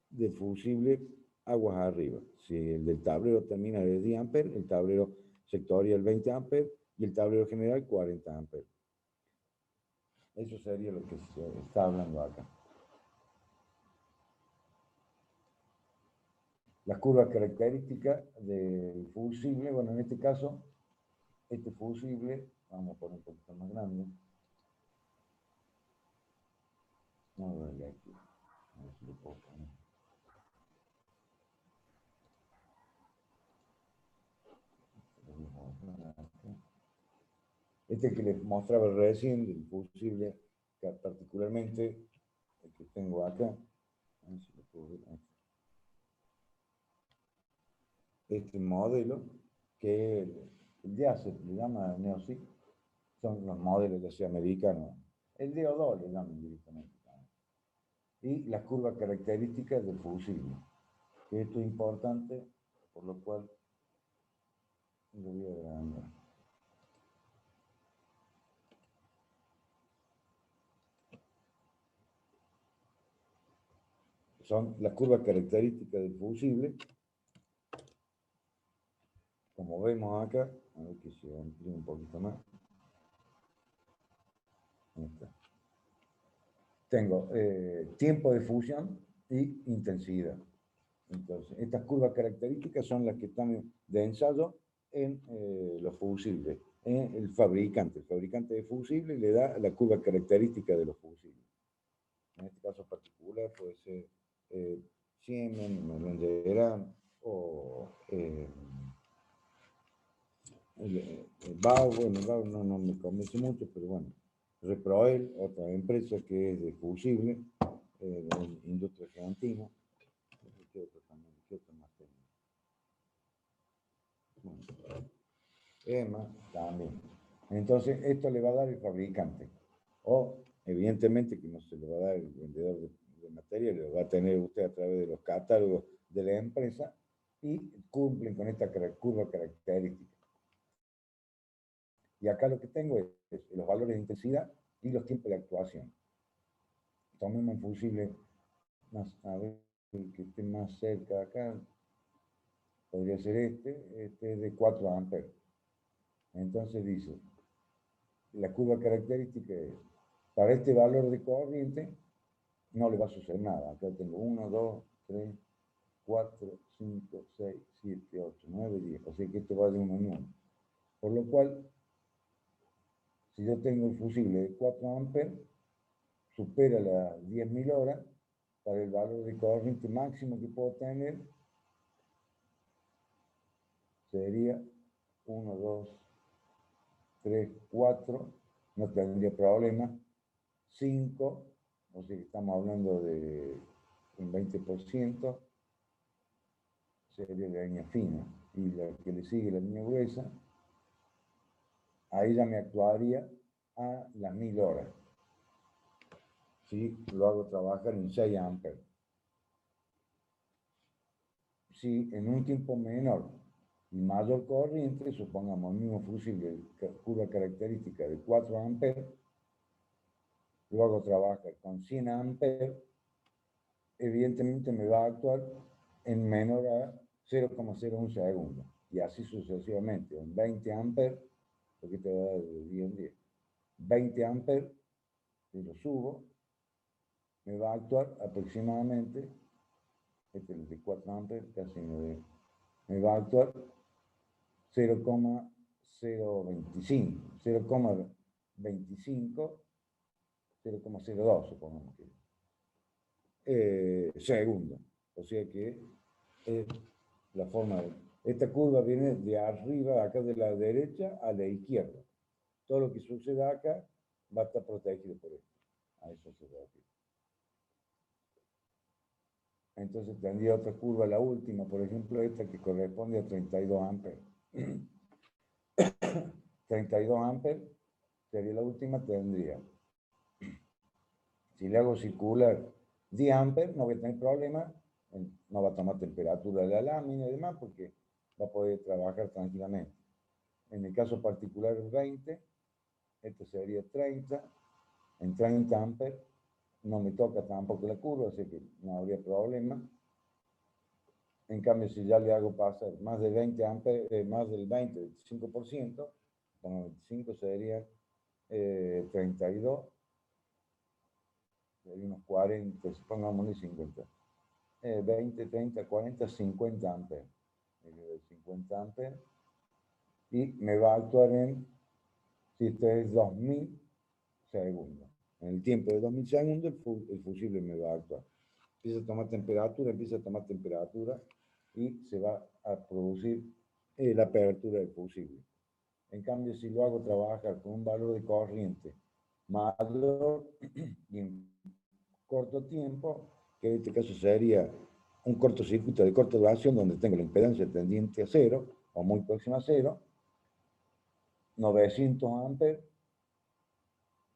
del fusible aguas arriba. Si el del tablero terminal es 10 amperes, el tablero sectorial 20 amperes y el tablero general 40 amperes. Eso sería lo que se está hablando acá. Las curvas características del fusible, bueno, en este caso, este fusible, vamos a poner un poquito más grande. No, verle aquí. A ver si lo puedo poner. Este que les mostraba recién, del fusible, que particularmente el que tengo acá. A ver si lo puedo ver. Este modelo, que el DIACE le llama NeoSig, son los modelos ya sea americanos. El DO2 le llaman directamente. Y las curvas características del fusible, que esto es importante, por lo cual lo voy a agrandar. Son las curvas características del fusible. Como vemos acá, a ver que se amplíe un poquito más. Ahí está. Tengo tiempo de fusión y intensidad. Entonces, estas curvas características son las que están de ensayo en los fusibles. El fabricante de fusibles le da la curva característica de los fusibles. En este caso particular puede ser Siemens, Merlin o BAU. Bueno, BAU no me convence mucho, pero bueno. Reproel, otra empresa que es de fusible, de industria argentina. ¿Qué otro también? ¿Qué otro más tengo? Bueno, EMA también. Entonces, esto le va a dar el fabricante. O, evidentemente, que no se le va a dar el vendedor de materiales, lo va a tener usted a través de los catálogos de la empresa y cumplen con esta curva característica. Y acá lo que tengo es los valores de intensidad y los tiempos de actuación. Tomemos un fusible más, a ver, el que esté más cerca acá, podría ser este es de 4 amperes. Entonces dice, la curva característica es, para este valor de corriente, no le va a suceder nada. Acá tengo 1, 2, 3, 4, 5, 6, 7, 8, 9, 10. O sea que esto va de 1 en 1. Por lo cual, si yo tengo el fusible de 4 amperes, supera las 10.000 horas, para el valor de corriente máximo que puedo tener, sería 1, 2, 3, 4, no tendría problema. 5, o sea que estamos hablando de un 20%, sería la línea fina. Y la que le sigue, la línea gruesa, ahí ya me actuaría a las 1000 horas. Si lo hago trabajar en 6 amperes. Si en un tiempo menor y mayor corriente, supongamos el mismo fusible de curva característica de 4 amperes, lo hago trabajar con 100 amperes, evidentemente me va a actuar en menor a 0,01 segundos. Y así sucesivamente, en 20 amperes, porque te va a dar de 10 en 10. 20 amperes, si lo subo, me va a actuar aproximadamente, este es de 4 amperes, casi me va a actuar 0,025, 0,25, 0,02, supongamos que. Segundo. O sea que la forma de... Esta curva viene de arriba, acá de la derecha a la izquierda. Todo lo que suceda acá va a estar protegido por esto. A eso se refiere. Entonces tendría otra curva, la última, por ejemplo, esta que corresponde a 32 amperes. 32 amperes sería la última, tendría. Si le hago circular 10 amperes, no voy a tener problema, no va a tomar temperatura de la lámina y demás, porque va a poder trabajar tranquilamente. En el caso particular 20, esto sería 30, en 30 amperes, no me toca tampoco la curva, así que no habría problema. En cambio, si ya le hago pasar más de 20 amperes, más del 20, 25%, bueno, 25 sería 32, sería unos 40, pongámosle 50. 20, 30, 40, 50 amperes. 50 amperes. Y me va a actuar en, si este es 2000 segundos. En el tiempo de 2000 segundos, el fusible me va a actuar. Empieza a tomar temperatura y se va a producir la apertura del fusible. En cambio, si lo hago trabajar con un valor de corriente mayor y en corto tiempo, que en este caso sería un cortocircuito de corta duración donde tengo la impedancia tendiente a 0 o muy próxima a 0, 900 amperes,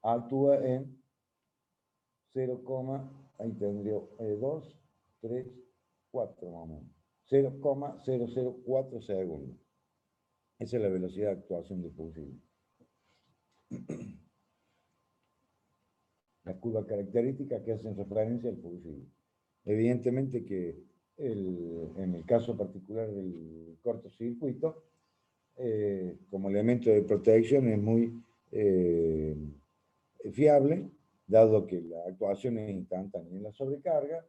actúa en 0, ahí tendría 2, 3, 4 más o menos. 0,004 segundos. Esa es la velocidad de actuación del fusible. Las curvas características que hacen referencia al fusible. Evidentemente que en el caso particular del cortocircuito, como elemento de protección es muy fiable, dado que la actuación es instantánea. En la sobrecarga,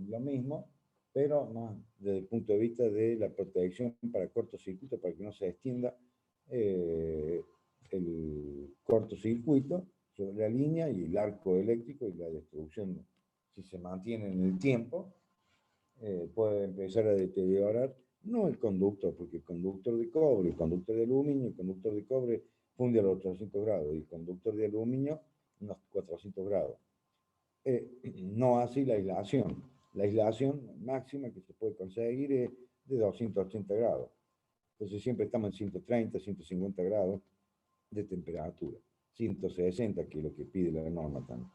lo mismo, pero más desde el punto de vista de la protección para cortocircuito, para que no se extienda el cortocircuito sobre la línea y el arco eléctrico y la destrucción, si se mantiene en el tiempo, puede empezar a deteriorar, no el conductor, porque el conductor de cobre, el conductor de aluminio, el conductor de cobre funde a los 800 grados y el conductor de aluminio unos 400 grados. No así la aislación. La aislación máxima que se puede conseguir es de 280 grados. Entonces siempre estamos en 130, 150 grados de temperatura. 160, que es lo que pide la norma también.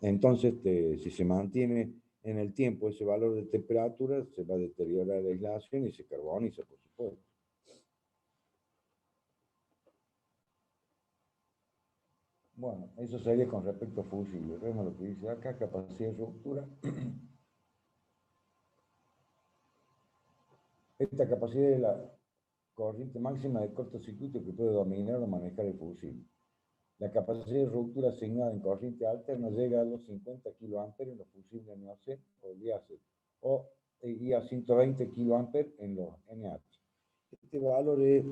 Entonces, si se mantiene en el tiempo ese valor de temperatura, se va a deteriorar la aislación y se carboniza, por supuesto. Bueno, eso sería con respecto a fusible. Vemos lo que dice acá, capacidad de ruptura. Esta capacidad es la corriente máxima de cortocircuito que puede dominar o manejar el fusible. La capacidad de ruptura asignada en corriente alterna llega a los 50 kA en los fusibles NOC o LiACet, y a 120 kA en los NH. Este valor es,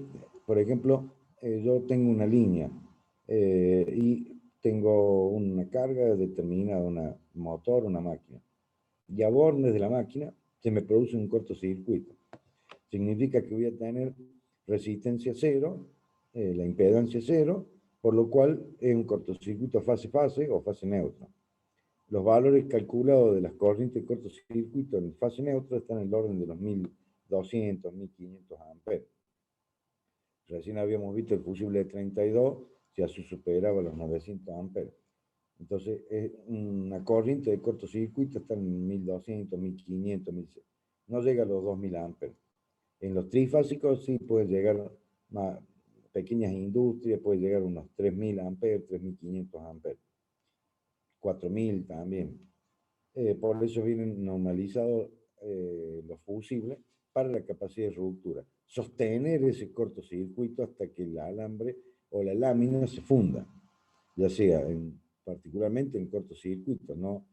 por ejemplo, yo tengo una línea y tengo una carga determinada, un motor, una máquina. Y a bornes de la máquina se me produce un cortocircuito. Significa que voy a tener resistencia cero, la impedancia cero, por lo cual es un cortocircuito fase-fase o fase neutra. Los valores calculados de las corrientes de cortocircuito en fase neutra están en el orden de los 1200, 1500 amperes. Recién habíamos visto el fusible de 32, ya se superaba los 900 amperes. Entonces, una corriente de cortocircuito está en 1200, 1500, 1600. No llega a los 2000 amperes. En los trifásicos sí puede llegar a pequeñas industrias, puede llegar a unos 3000 amperes, 3500 amperes. 4000 también. Por eso vienen normalizados los fusibles para la capacidad de ruptura. Sostener ese cortocircuito hasta que el alambre o la lámina se funda, ya sea particularmente en cortocircuito, no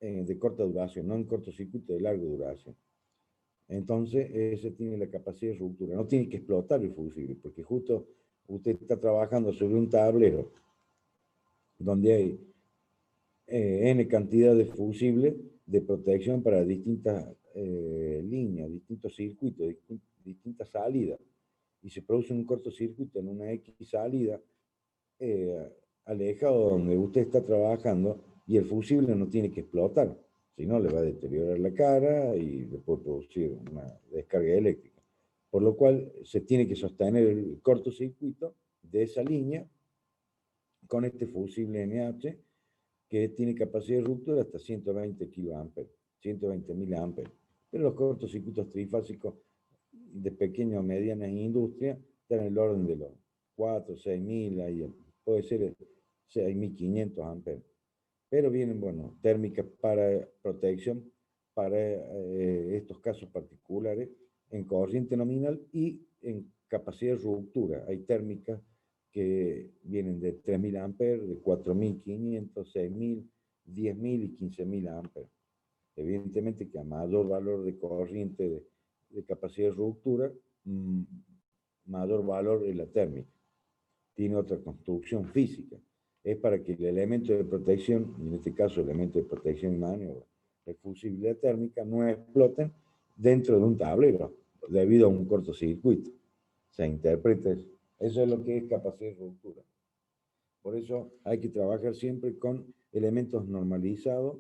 de corta duración, no en cortocircuito de larga duración. Entonces, ese tiene la capacidad de ruptura. No tiene que explotar el fusible, porque justo usted está trabajando sobre un tablero donde hay N cantidad de fusibles de protección para distintas líneas, distintos circuitos, distintas salidas. Y se produce un cortocircuito en una X salida alejado donde usted está trabajando y el fusible no tiene que explotar. Si no, le va a deteriorar la cara y le puede producir una descarga eléctrica. Por lo cual, se tiene que sostener el cortocircuito de esa línea con este fusible NH que tiene capacidad de ruptura hasta 120 kA, 120.000 amperes. Pero los cortocircuitos trifásicos de pequeña o mediana industria están en el orden de los 4, 6.000, puede ser 6.500 amperes. Pero vienen, bueno, térmicas para protección para estos casos particulares en corriente nominal y en capacidad de ruptura. Hay térmicas que vienen de 3.000 amperes, de 4.500, 6.000, 10.000 y 15.000 amperes. Evidentemente que a mayor valor de corriente de capacidad de ruptura, mayor valor es la térmica. Tiene otra construcción física. Es para que el elemento de protección, en este caso el elemento de protección y maniobra, el fusible térmica, no exploten dentro de un tablero debido a un cortocircuito. Se interpreta eso. Eso es lo que es capacidad de ruptura. Por eso hay que trabajar siempre con elementos normalizados,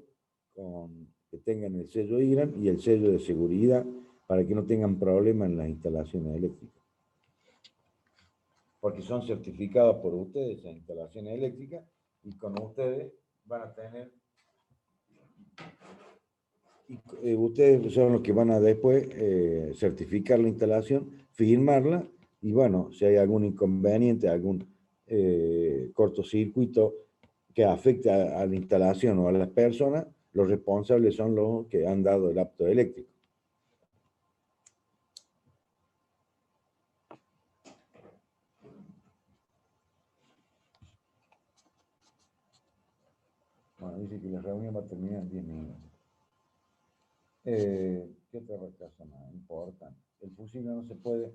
que tengan el sello IRAN y el sello de seguridad para que no tengan problemas en las instalaciones eléctricas. Porque son certificados por ustedes esas instalaciones eléctricas y con ustedes van a tener Y ustedes son los que van a después certificar la instalación, firmarla, y bueno, si hay algún inconveniente, algún cortocircuito que afecte a la instalación o a las personas, los responsables son los que han dado el apto eléctrico. Bueno, dice que la reunión va a terminar en 10 minutos. ¿Qué otra cosa más importante? El fusible no se puede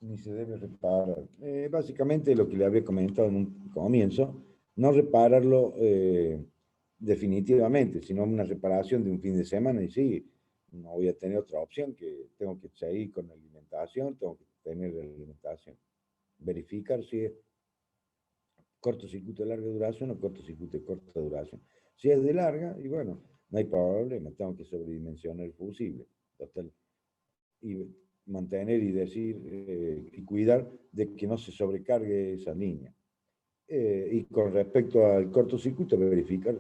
ni se debe reparar. Básicamente lo que le había comentado en un comienzo, no repararlo definitivamente, sino una reparación de un fin de semana, y sí, no voy a tener otra opción, que tengo que seguir con la alimentación, tengo que tener la alimentación. Verificar si es cortocircuito de larga duración o cortocircuito de corta duración. Si es de larga, y bueno, no hay problema, tengo que sobredimensionar el fusible. Total, y mantener y decir y cuidar de que no se sobrecargue esa línea. Y con respecto al cortocircuito, verificar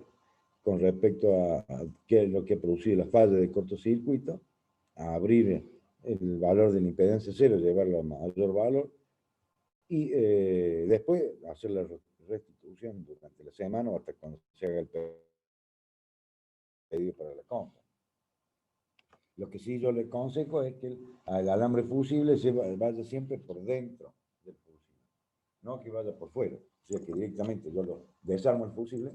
con respecto a qué es lo que ha producido la falla de cortocircuito, a abrir el valor de la impedancia cero, llevarlo a mayor valor, y después hacer la restitución durante la semana o hasta cuando se haga el pedido para la compra. Lo que sí yo le aconsejo es que el alambre fusible vaya siempre por dentro del fusible, no que vaya por fuera. O sea que directamente yo lo desarmo el fusible,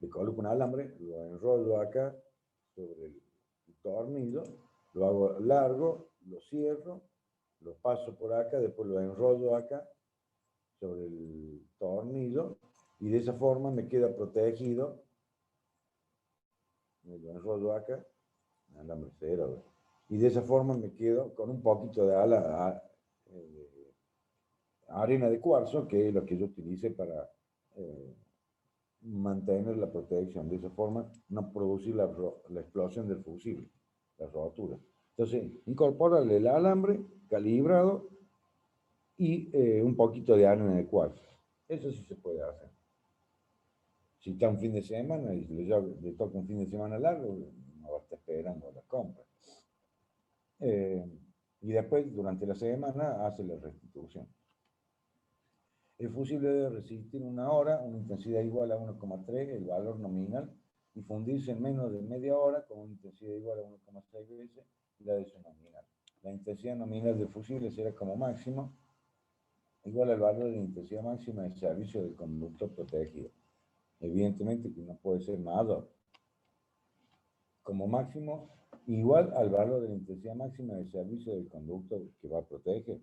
le coloco un alambre, lo enrollo acá sobre el tornillo, lo hago largo, lo cierro, lo paso por acá, después lo enrollo acá sobre el tornillo, y de esa forma me queda protegido. Me lo enrollo acá, alambre cero, y de esa forma me quedo con un poquito de arena de cuarzo, que es lo que yo utilicé para mantener la protección. De esa forma no producir la explosión del fusible, la rotura. Entonces, incorporarle el alambre calibrado y un poquito de arena de cuarzo. Eso sí se puede hacer. Si está un fin de semana y le toca un fin de semana largo, no va a estar esperando la compra. Y después, durante la semana, hace la restitución. El fusible debe resistir 1 hora, una intensidad igual a 1,3, el valor nominal, y fundirse en menos de media hora con una intensidad igual a 1,6 veces la de su nominal. La intensidad nominal del fusible será como máximo igual al valor de la intensidad máxima de servicio del conductor protegido. Evidentemente que no puede ser mayor. Como máximo, igual al valor de la intensidad máxima de servicio del conductor que va a proteger.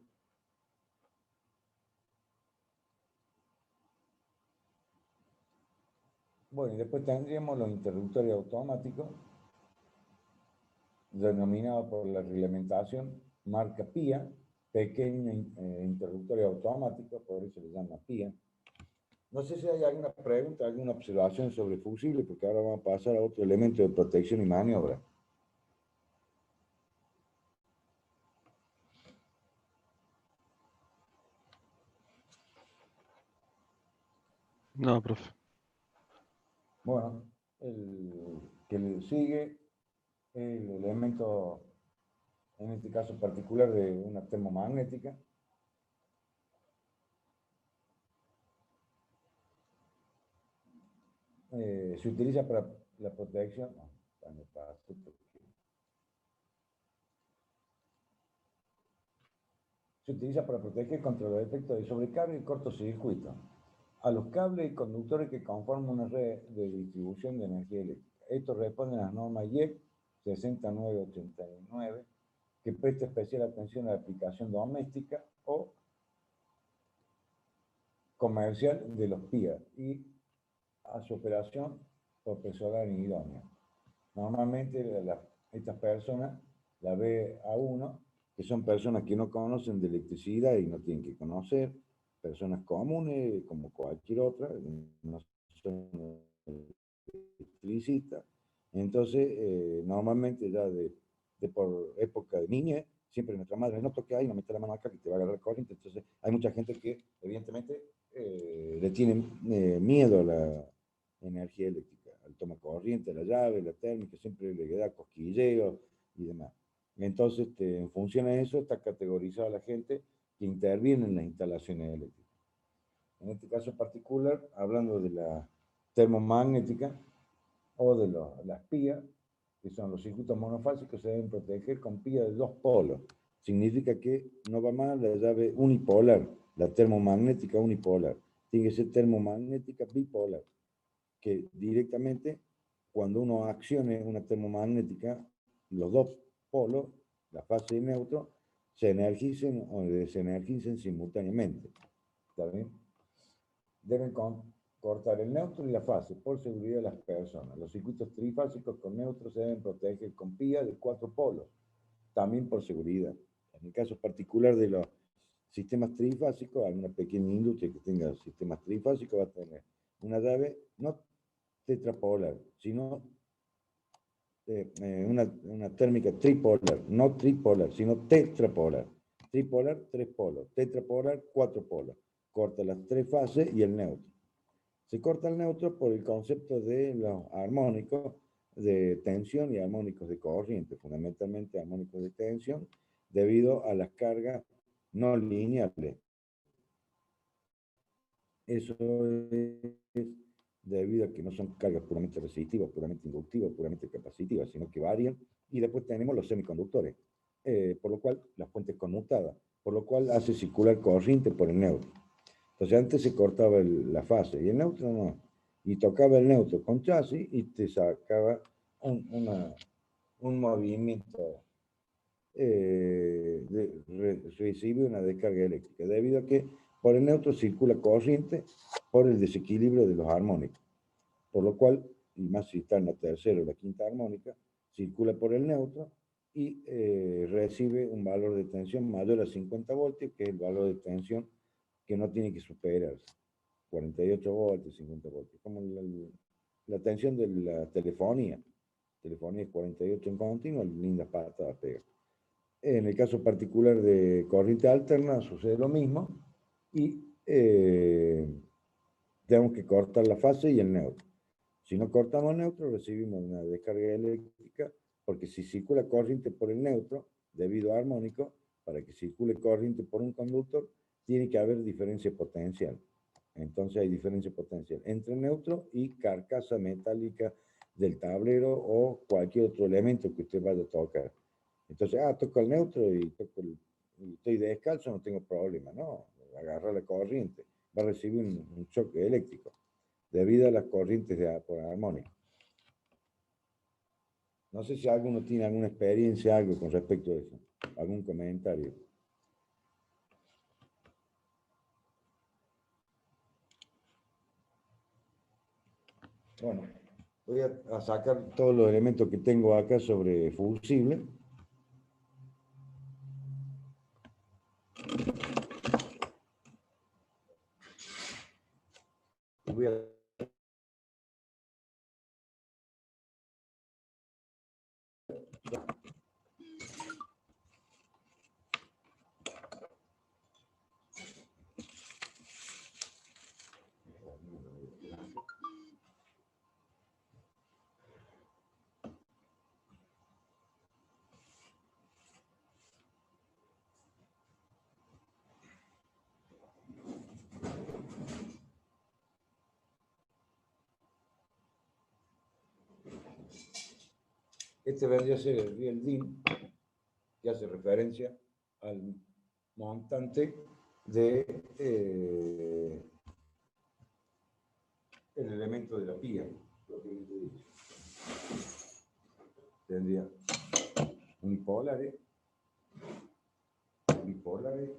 Bueno, y después tendríamos los interruptores automáticos, denominados por la reglamentación marca PIA, pequeño interruptor automático, por eso se llama PIA. No sé si hay alguna pregunta, alguna observación sobre fusible, porque ahora vamos a pasar a otro elemento de protección y maniobra. No, profe. Bueno, el que le sigue el elemento, en este caso particular, de una termomagnética. Se utiliza para la protección. Se utiliza para proteger contra los efectos de sobrecarga y cortocircuito a los cables y conductores que conforman una red de distribución de energía eléctrica. Estos responden a las normas IEC 60989, que presta especial atención a la aplicación doméstica o comercial de los PIA y a su operación por personal idóneo. Normalmente estas personas la ve a uno, que son personas que no conocen de electricidad y no tienen que conocer, personas comunes como cualquier otra, no son electricistas. Entonces, normalmente ya de por época de niñez, siempre nuestra madre, no toque ahí, no mete la mano acá que te va a agarrar corriente. Entonces, hay mucha gente que evidentemente le tiene miedo a la energía eléctrica, al el toma corriente, la llave, la térmica, siempre le da cosquilleo y demás. Entonces, en función a eso, está categorizada la gente que interviene en las instalaciones eléctricas. En este caso particular, hablando de la termomagnética o de las PIA, que son los circuitos monofásicos, se deben proteger con PIA de 2 polos. Significa que no va más la llave unipolar, la termomagnética unipolar. Tiene que ser termomagnética bipolar, que directamente, cuando uno accione una termomagnética, los 2 polos, la fase y el neutro, se energicen o desenergicen simultáneamente. ¿Está bien? Deben cortar el neutro y la fase por seguridad de las personas. Los circuitos trifásicos con neutro se deben proteger con PIA de 4 polos, también por seguridad. En el caso particular de los sistemas trifásicos, alguna pequeña industria que tenga sistemas trifásicos va a tener una llave no tetrapolar, sino una térmica tripolar, no tripolar, sino tetrapolar. Tripolar, 3 polos. Tetrapolar, 4 polos. Corta las 3 fases y el neutro. Se corta el neutro por el concepto de los armónicos de tensión y armónicos de corriente, fundamentalmente armónicos de tensión, debido a las cargas no lineales. Eso es debido a que no son cargas puramente resistivas, puramente inductivas, puramente capacitivas, sino que varían. Y después tenemos los semiconductores, por lo cual las fuentes conmutadas, por lo cual hace circular corriente por el neutro. Entonces antes se cortaba la fase y el neutro no. Y tocaba el neutro con chasis y te sacaba un movimiento, recibe una descarga eléctrica, debido a que por el neutro circula corriente por el desequilibrio de los armónicos. Por lo cual, y más si está en la tercera o la quinta armónica, circula por el neutro y recibe un valor de tensión mayor a 50 voltios, que es el valor de tensión que no tiene que superarse. 48 voltios, 50 voltios. Como la tensión de la telefonía. Telefonía es 48 en continuo, lindas patadas pega. En el caso particular de corriente alterna sucede lo mismo y tenemos que cortar la fase y el neutro. Si no cortamos el neutro, recibimos una descarga eléctrica, porque si circula corriente por el neutro, debido a armónico, para que circule corriente por un conductor, tiene que haber diferencia potencial. Entonces hay diferencia potencial entre neutro y carcasa metálica del tablero o cualquier otro elemento que usted vaya a tocar. Entonces, toco el neutro y estoy descalzo, no tengo problema. No, agarrar la corriente. Va a recibir un choque eléctrico debido a las corrientes por armónica. No sé si alguno tiene alguna experiencia, algo con respecto a eso. ¿Algún comentario? Bueno, voy a sacar todos los elementos que tengo acá sobre fusible. Y voy a Este vendría a ser el real DIN, que hace referencia al montante de el elemento de la pía, propiamente dicho. Tendría unipolares, bipolares,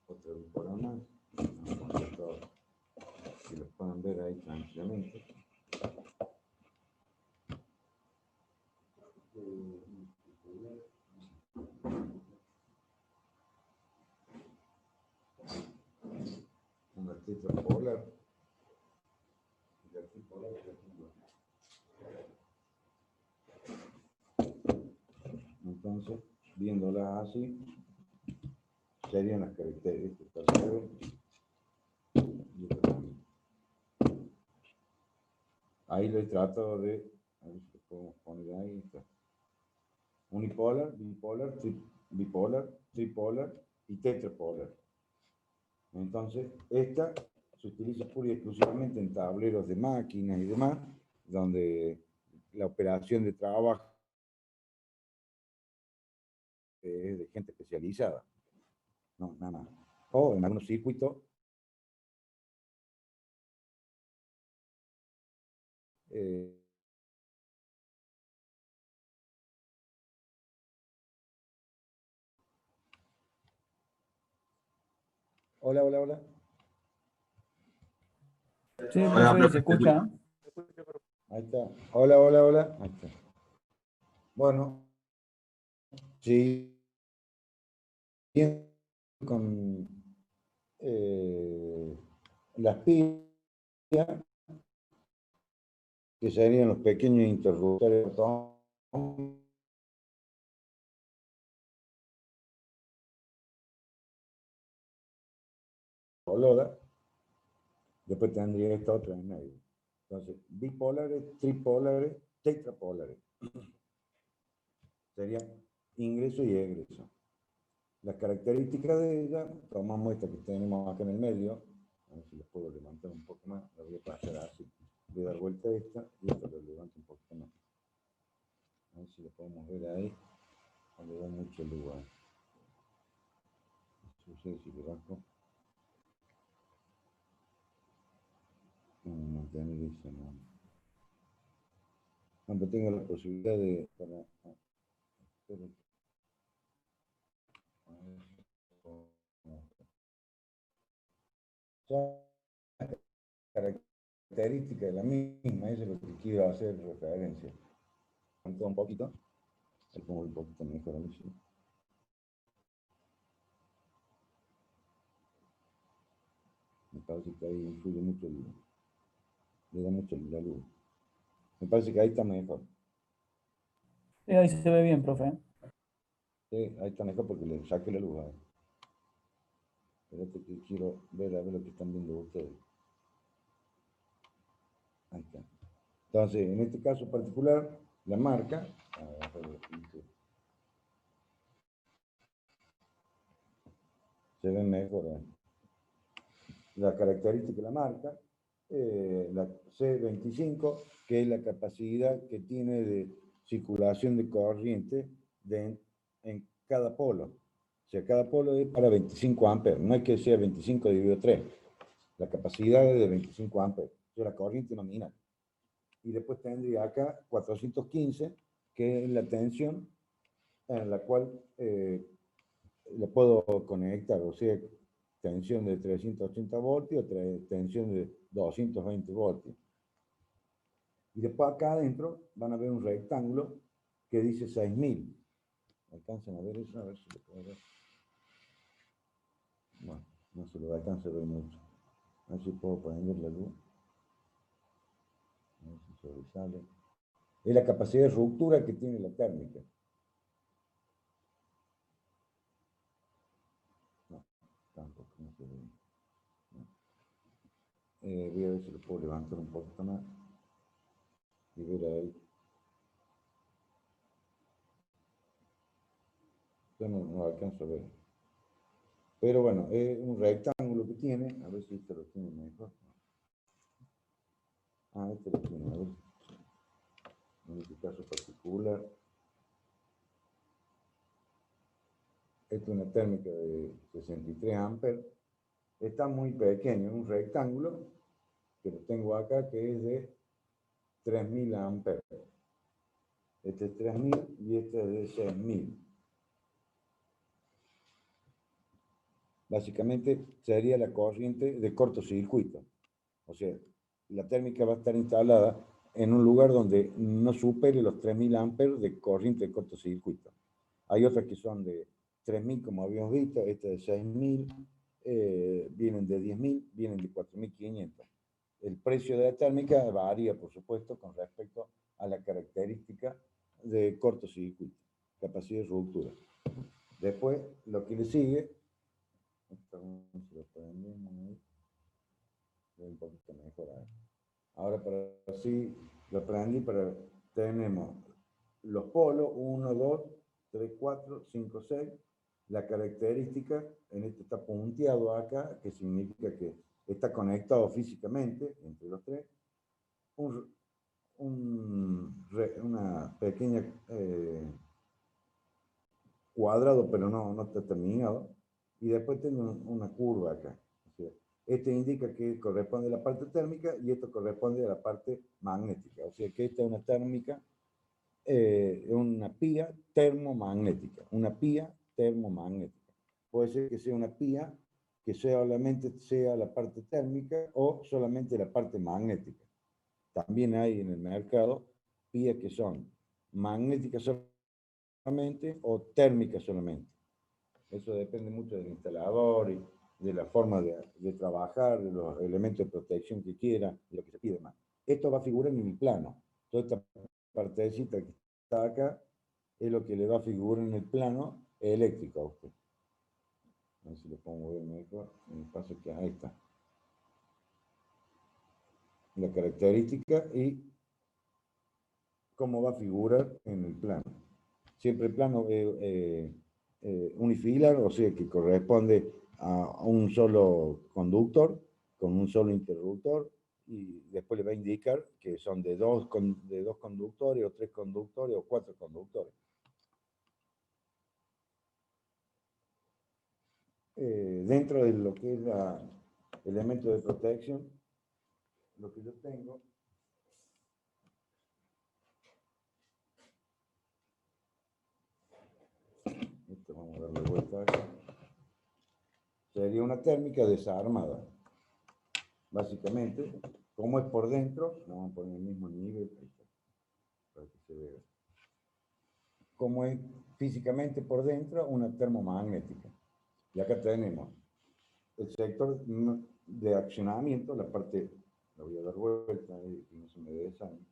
otra bipolar más, que los puedan ver ahí tranquilamente. Una tetrapolar. Y la tripolar y la tripolar. Entonces, viéndolas así, serían las características. Ahí lo he tratado de, a ver si lo podemos poner ahí. Está. Unipolar, bipolar, bipolar, tripolar y tetrapolar. Entonces, esta se utiliza pura y exclusivamente en tableros de máquinas y demás, donde la operación de trabajo es de gente especializada. No, nada más. O en algunos circuitos hola, hola, hola. Sí, Hola, profe, profe, ¿se escucha? Ahí está. Hola, hola, hola. Ahí está. Bueno, sí, con las pilas, que serían los pequeños interruptores color. Después tendría esta otra en medio. Entonces, bipolares, tripolares, tetrapolares. Sería ingreso y egreso. Las características de ella, tomamos esta que tenemos acá en el medio, a ver si les puedo levantar un poco más, la voy a pasar así. Voy a dar vuelta a esta y esta lo levanto un poquito más. A ver si lo podemos ver ahí, cuando da mucho lugar. No sé si le bajo. Mantener eso, no. Cuando tenga la posibilidad de... Pero, son características de la misma, eso es lo que quiero hacer referencia. Un poquito, se pongo un poquito mejor a mí, sí. Me parece que ahí influye mucho, le da mucho la luz. Me parece que ahí está mejor. Sí, ahí se ve bien, profe. Sí, ahí está mejor porque le saqué la luz. Espérate que quiero ver a ver lo que están viendo ustedes. Ahí está. Entonces, en este caso particular, la marca, se ven mejor. La característica de la marca, la C25, que es la capacidad que tiene de circulación de corriente en cada polo. O sea, cada polo es para 25 amperes, no es que sea 25 dividido 3. La capacidad es de 25 amperes, o sea, la corriente nominal. Y después tendría acá 415, que es la tensión en la cual le puedo conectar, o sea, tensión de 380 voltios o tensión de 220 voltios. Y después acá adentro van a ver un rectángulo que dice 6000. ¿Alcanzan a ver eso? A ver si lo puedo ver. Bueno, no se lo alcanza a ver mucho. A ver si puedo prender la luz. A ver si sobresale. Es la capacidad de ruptura que tiene la térmica. No, tampoco, no se ve. No. Voy a ver si lo puedo levantar un poquito más y ver ahí. Yo no alcanzo a ver. Pero bueno, es un rectángulo que tiene. A ver si este lo tiene mejor. Ah, este lo tiene, a ver. En este caso particular. Esta es una térmica de 63 amperes. Está muy pequeño, es un rectángulo que lo tengo acá que es de 3000 amperes. Este es 3000 y este es de 6000. Básicamente sería la corriente de cortocircuito. O sea, la térmica va a estar instalada en un lugar donde no supere los 3000 amperes de corriente de cortocircuito. Hay otras que son de 3000, como habíamos visto, esta de 6000, vienen de 10.000, vienen de 4500. El precio de la térmica varía, por supuesto, con respecto a la característica de cortocircuito, capacidad de ruptura. Después, lo que le sigue, esto se lo prendemos ahí, un poquito mejor ahí. Ahora para así lo aprendí para, tenemos los polos, 1, 2, 3, 4, 5, 6. La característica, en este está punteado acá, que significa que está conectado físicamente entre los tres. Una pequeña cuadrado, pero no está terminado. Y después tengo una curva acá. O sea, este indica que corresponde a la parte térmica y esto corresponde a la parte magnética. O sea que esta es una térmica, una pía termomagnética. Una pía termomagnética. Puede ser que sea una pía que solamente sea la parte térmica o solamente la parte magnética. También hay en el mercado pías que son magnéticas solamente o térmicas solamente. Eso depende mucho del instalador y de la forma de trabajar, de los elementos de protección que quiera, de lo que se pide más. Esto va a figurar en mi plano. Toda esta partecita que está acá es lo que le va a figurar en el plano eléctrico a usted. A ver si lo pongo bien mejor. Me pasa que ahí está. La característica y cómo va a figurar en el plano. Siempre el plano unifilar, o sea que corresponde a un solo conductor con un solo interruptor, y después le va a indicar que son de dos conductores o 3 conductores o 4 conductores. Dentro de lo que es el elemento de protección, lo que yo tengo esto, vamos a darle vuelta acá, sería una térmica desarmada. Básicamente, como es por dentro, vamos a poner el mismo nivel para que se vea. Como es físicamente por dentro, una termomagnética. Y acá tenemos el sector de accionamiento, la parte, la voy a dar vuelta, que no se me desarme.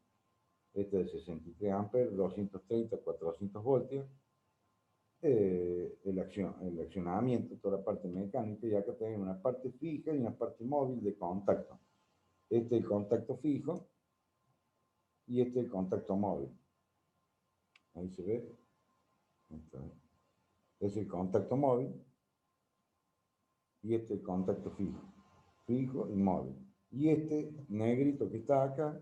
Este de 63 amperes, 230, 400 voltios. El accionamiento, toda la parte mecánica, y acá tenemos una parte fija y una parte móvil de contacto. Este es el contacto fijo y este es el contacto móvil. Ahí se ve. Es el contacto móvil y este es el contacto fijo. Fijo y móvil. Y este negrito que está acá,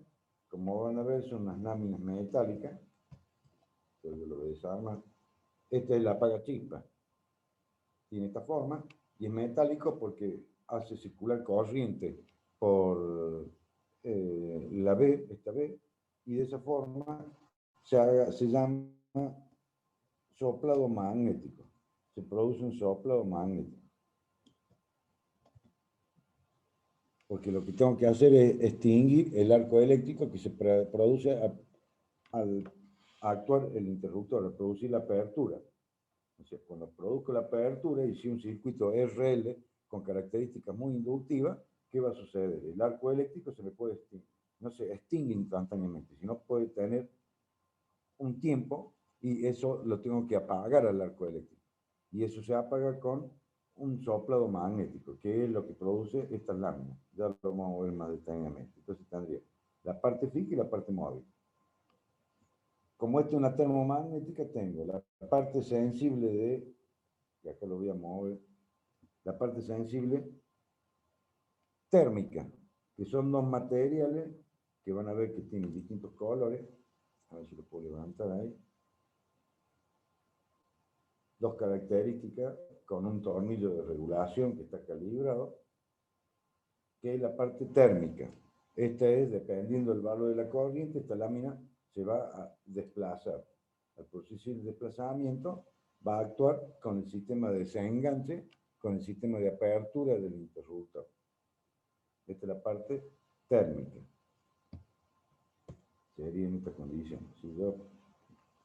como van a ver, son unas láminas metálicas. Yo lo desarmo. Este es el apagachispa. Tiene esta forma y es metálico porque hace circular corriente por la B, esta B, y de esa forma se llama soplado magnético. Se produce un soplado magnético. Porque lo que tengo que hacer es extinguir el arco eléctrico que se produce al actuar el interruptor, al producir la apertura. O sea, cuando produzco la apertura y si un circuito RL con características muy inductivas, ¿qué va a suceder? El arco eléctrico se le puede extinguir, no se extingue instantáneamente, sino puede tener un tiempo y eso lo tengo que apagar al arco eléctrico. Y eso se apaga con un soplado magnético, que es lo que produce estas láminas. Ya lo vamos a ver más detalladamente. Entonces tendría la parte fija y la parte móvil. Como esta es una termomagnética, tengo la parte sensible de, y acá lo voy a mover, la parte sensible térmica, que son dos materiales que van a ver que tienen distintos colores. A ver si lo puedo levantar ahí. Dos características con un tornillo de regulación que está calibrado, que es la parte térmica. Esta es, dependiendo del valor de la corriente, esta lámina se va a desplazar. Al producir el desplazamiento, va a actuar con el sistema de desenganche, con el sistema de apertura del interruptor. Esta es la parte térmica. Sería en esta condición.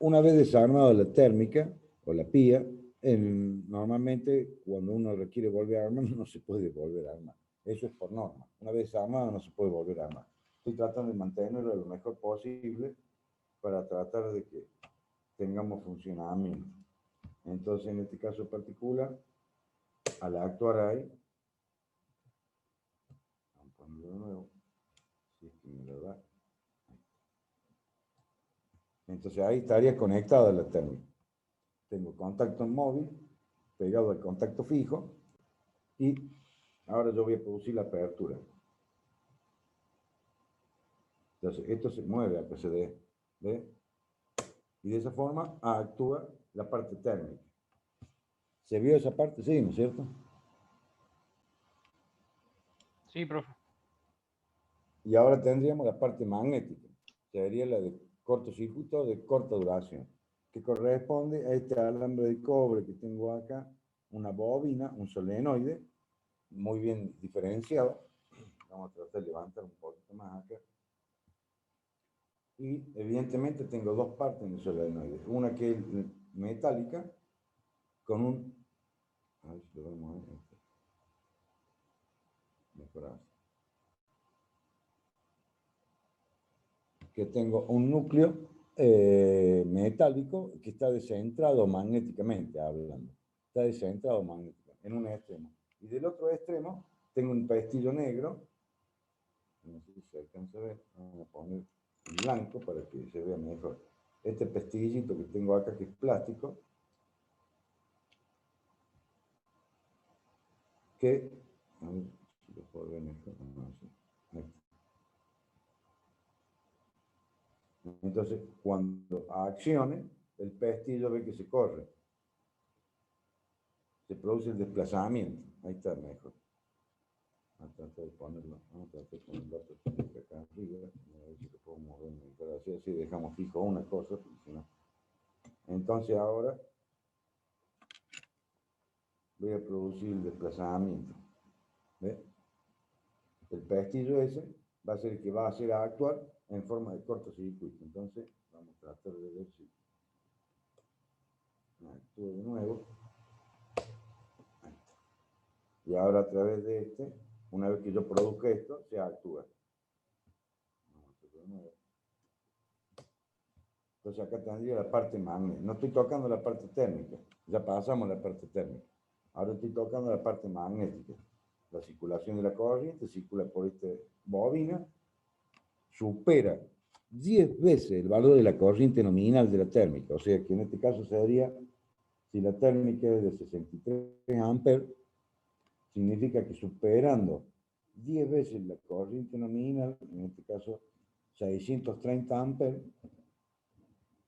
Una vez desarmado la térmica o la pía, normalmente cuando uno requiere volver a armar, no se puede volver a armar. Eso es por norma. Una vez desarmado no se puede volver a armar. Estoy tratando de mantenerlo lo mejor posible para tratar de que tengamos funcionamiento. Entonces, en este caso particular, al actuar ahí, vamos a ponerlo de nuevo, si es que me lo da. Entonces ahí estaría conectada la térmica. Tengo contacto móvil pegado al contacto fijo y ahora yo voy a producir la apertura. Entonces esto se mueve a PCD, ¿ve? Y de esa forma actúa la parte térmica. ¿Se vio esa parte? Sí, ¿no es cierto? Sí, profe. Y ahora tendríamos la parte magnética, que sería la de cortocircuito de corta duración, que corresponde a este alambre de cobre que tengo acá, una bobina, un solenoide, muy bien diferenciado. Vamos a tratar de levantar un poquito más acá. Y evidentemente tengo dos partes en el solenoide, una que es metálica, con un... A ver si lo vemos ahí. Mejorar. Que tengo un núcleo metálico que está descentrado magnéticamente, hablando. Está descentrado magnéticamente, en un extremo. Y del otro extremo tengo un pestillo negro, no sé si se alcanza a ver, vamos a poner en blanco para que se vea mejor. Este pestillito que tengo acá, que es plástico, que, a ver si lo puedo ver mejor, no, sí. Ahí está. Entonces, cuando accione, el pestillo ve que se corre. Se produce el desplazamiento. Ahí está mejor. Vamos a tratar de ponerlo. Vamos a tratar de ponerlo acá arriba. A ver si lo puedo mover mejor. Así dejamos fijo una cosa. Si no. Entonces ahora voy a producir el desplazamiento. ¿Ve? El pestillo ese va a ser el que va a hacer actuar en forma de cortocircuito. Entonces, vamos a tratar de ver si actúa de nuevo. Ahí está. Y ahora a través de este, una vez que yo produzca esto, se actúa. Vamos a hacerlo de nuevo. Entonces acá tendría la parte magnética. No estoy tocando la parte térmica. Ya pasamos la parte térmica. Ahora estoy tocando la parte magnética. La circulación de la corriente circula por esta bobina, supera 10 veces el valor de la corriente nominal de la térmica. O sea que en este caso sería, si la térmica es de 63 amperes, significa que superando 10 veces la corriente nominal, en este caso 630 amperes,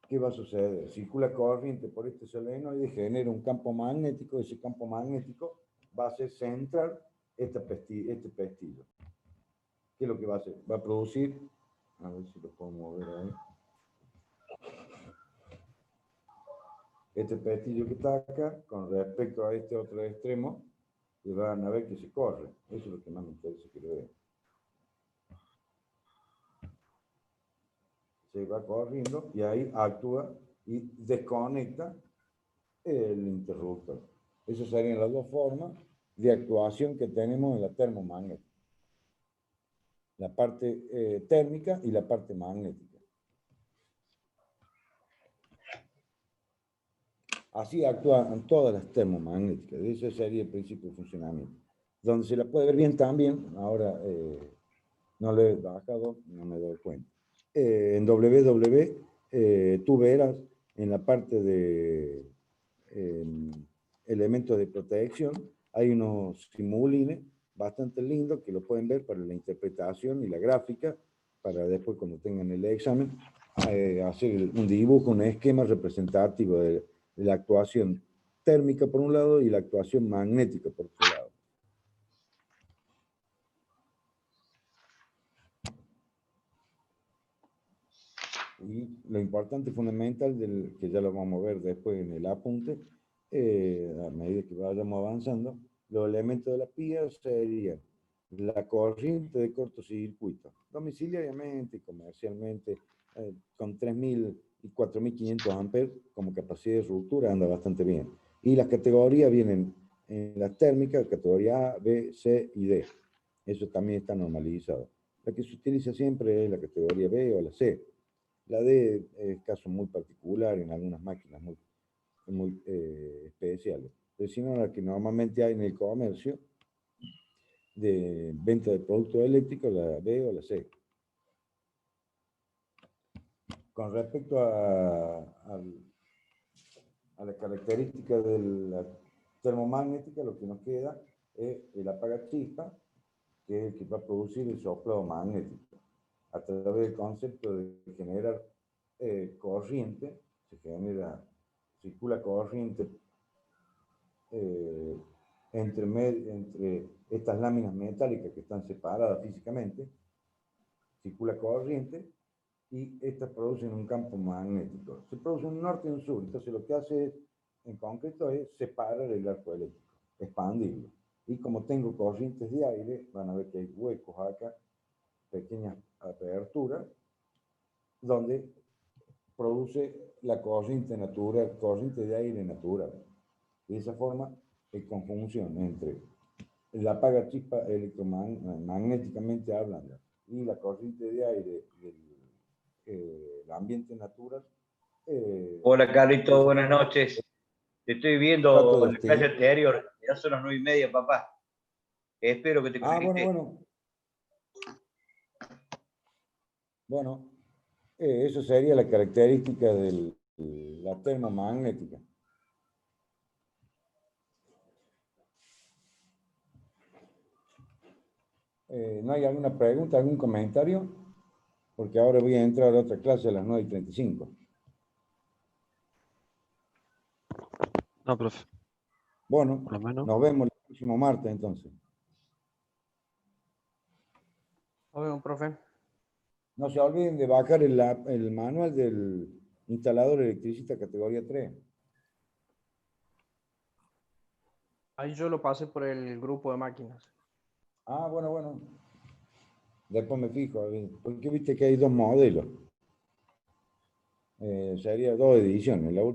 ¿qué va a suceder? Circula corriente por este solenoide, genera un campo magnético, ese campo magnético va a hacer centrar este pestillo. ¿Qué es lo que va a hacer? Va a producir, a ver si lo puedo mover ahí. Este pestillo que está acá, con respecto a este otro extremo, y van a ver que se corre. Eso es lo que más me interesa que lo vean. Se va corriendo y ahí actúa y desconecta el interruptor. Esas serían las dos formas de actuación que tenemos en la termomagnética. La parte térmica y la parte magnética. Así actúan todas las termomagnéticas. Ese sería el principio de funcionamiento. Donde se la puede ver bien también, ahora no lo he bajado, no me doy cuenta. En www, tú verás en la parte de elementos de protección, hay unos simulines bastante lindos que lo pueden ver para la interpretación y la gráfica, para después cuando tengan el examen, hacer un dibujo, un esquema representativo de la actuación térmica por un lado y la actuación magnética por otro lado. Y lo importante fundamental, que ya lo vamos a ver después en el apunte, a medida que vayamos avanzando, los elementos de la PIA serían la corriente de cortocircuito, domiciliariamente y comercialmente, con 3.000 y 4.500 amperes como capacidad de ruptura, anda bastante bien. Y las categorías vienen en las térmicas, categoría A, B, C y D. Eso también está normalizado. La que se utiliza siempre es la categoría B o la C. La D es caso muy particular en algunas máquinas muy especiales. Pero si no, la que normalmente hay en el comercio de venta de productos eléctricos, la B o la C. Con respecto a la característica de la termomagnética, lo que nos queda es el apagachispa, que es el que va a producir el soplado magnético. A través del concepto de generar corriente, circula corriente entre estas láminas metálicas que están separadas físicamente, circula corriente y estas producen un campo magnético. Se produce un norte y un sur, entonces lo que hace en concreto es separar el arco eléctrico, expandirlo. Y como tengo corrientes de aire, van a ver que hay huecos acá, pequeñas aperturas, donde produce la corriente natural, corriente de aire natural. De esa forma, en conjunción entre el apagachispa electromagnéticamente hablando y la corriente de aire del ambiente natural. Hola Carlito, buenas noches. Te estoy viendo en la clase distinguir. anterior, ya son las 9:30, papá. Espero que te conectes. Bueno, eso sería la característica de la termomagnética. ¿No hay alguna pregunta, algún comentario? Porque ahora voy a entrar a otra clase a las 9:35. No, profe. Bueno, Por lo menos. nos vemos el próximo martes entonces. Nos vemos, profe. No se olviden de bajar el manual del instalador electricista categoría 3. Ahí yo lo pasé por el grupo de máquinas. Ah, bueno. Después me fijo, porque viste que hay dos modelos. Sería dos ediciones. La última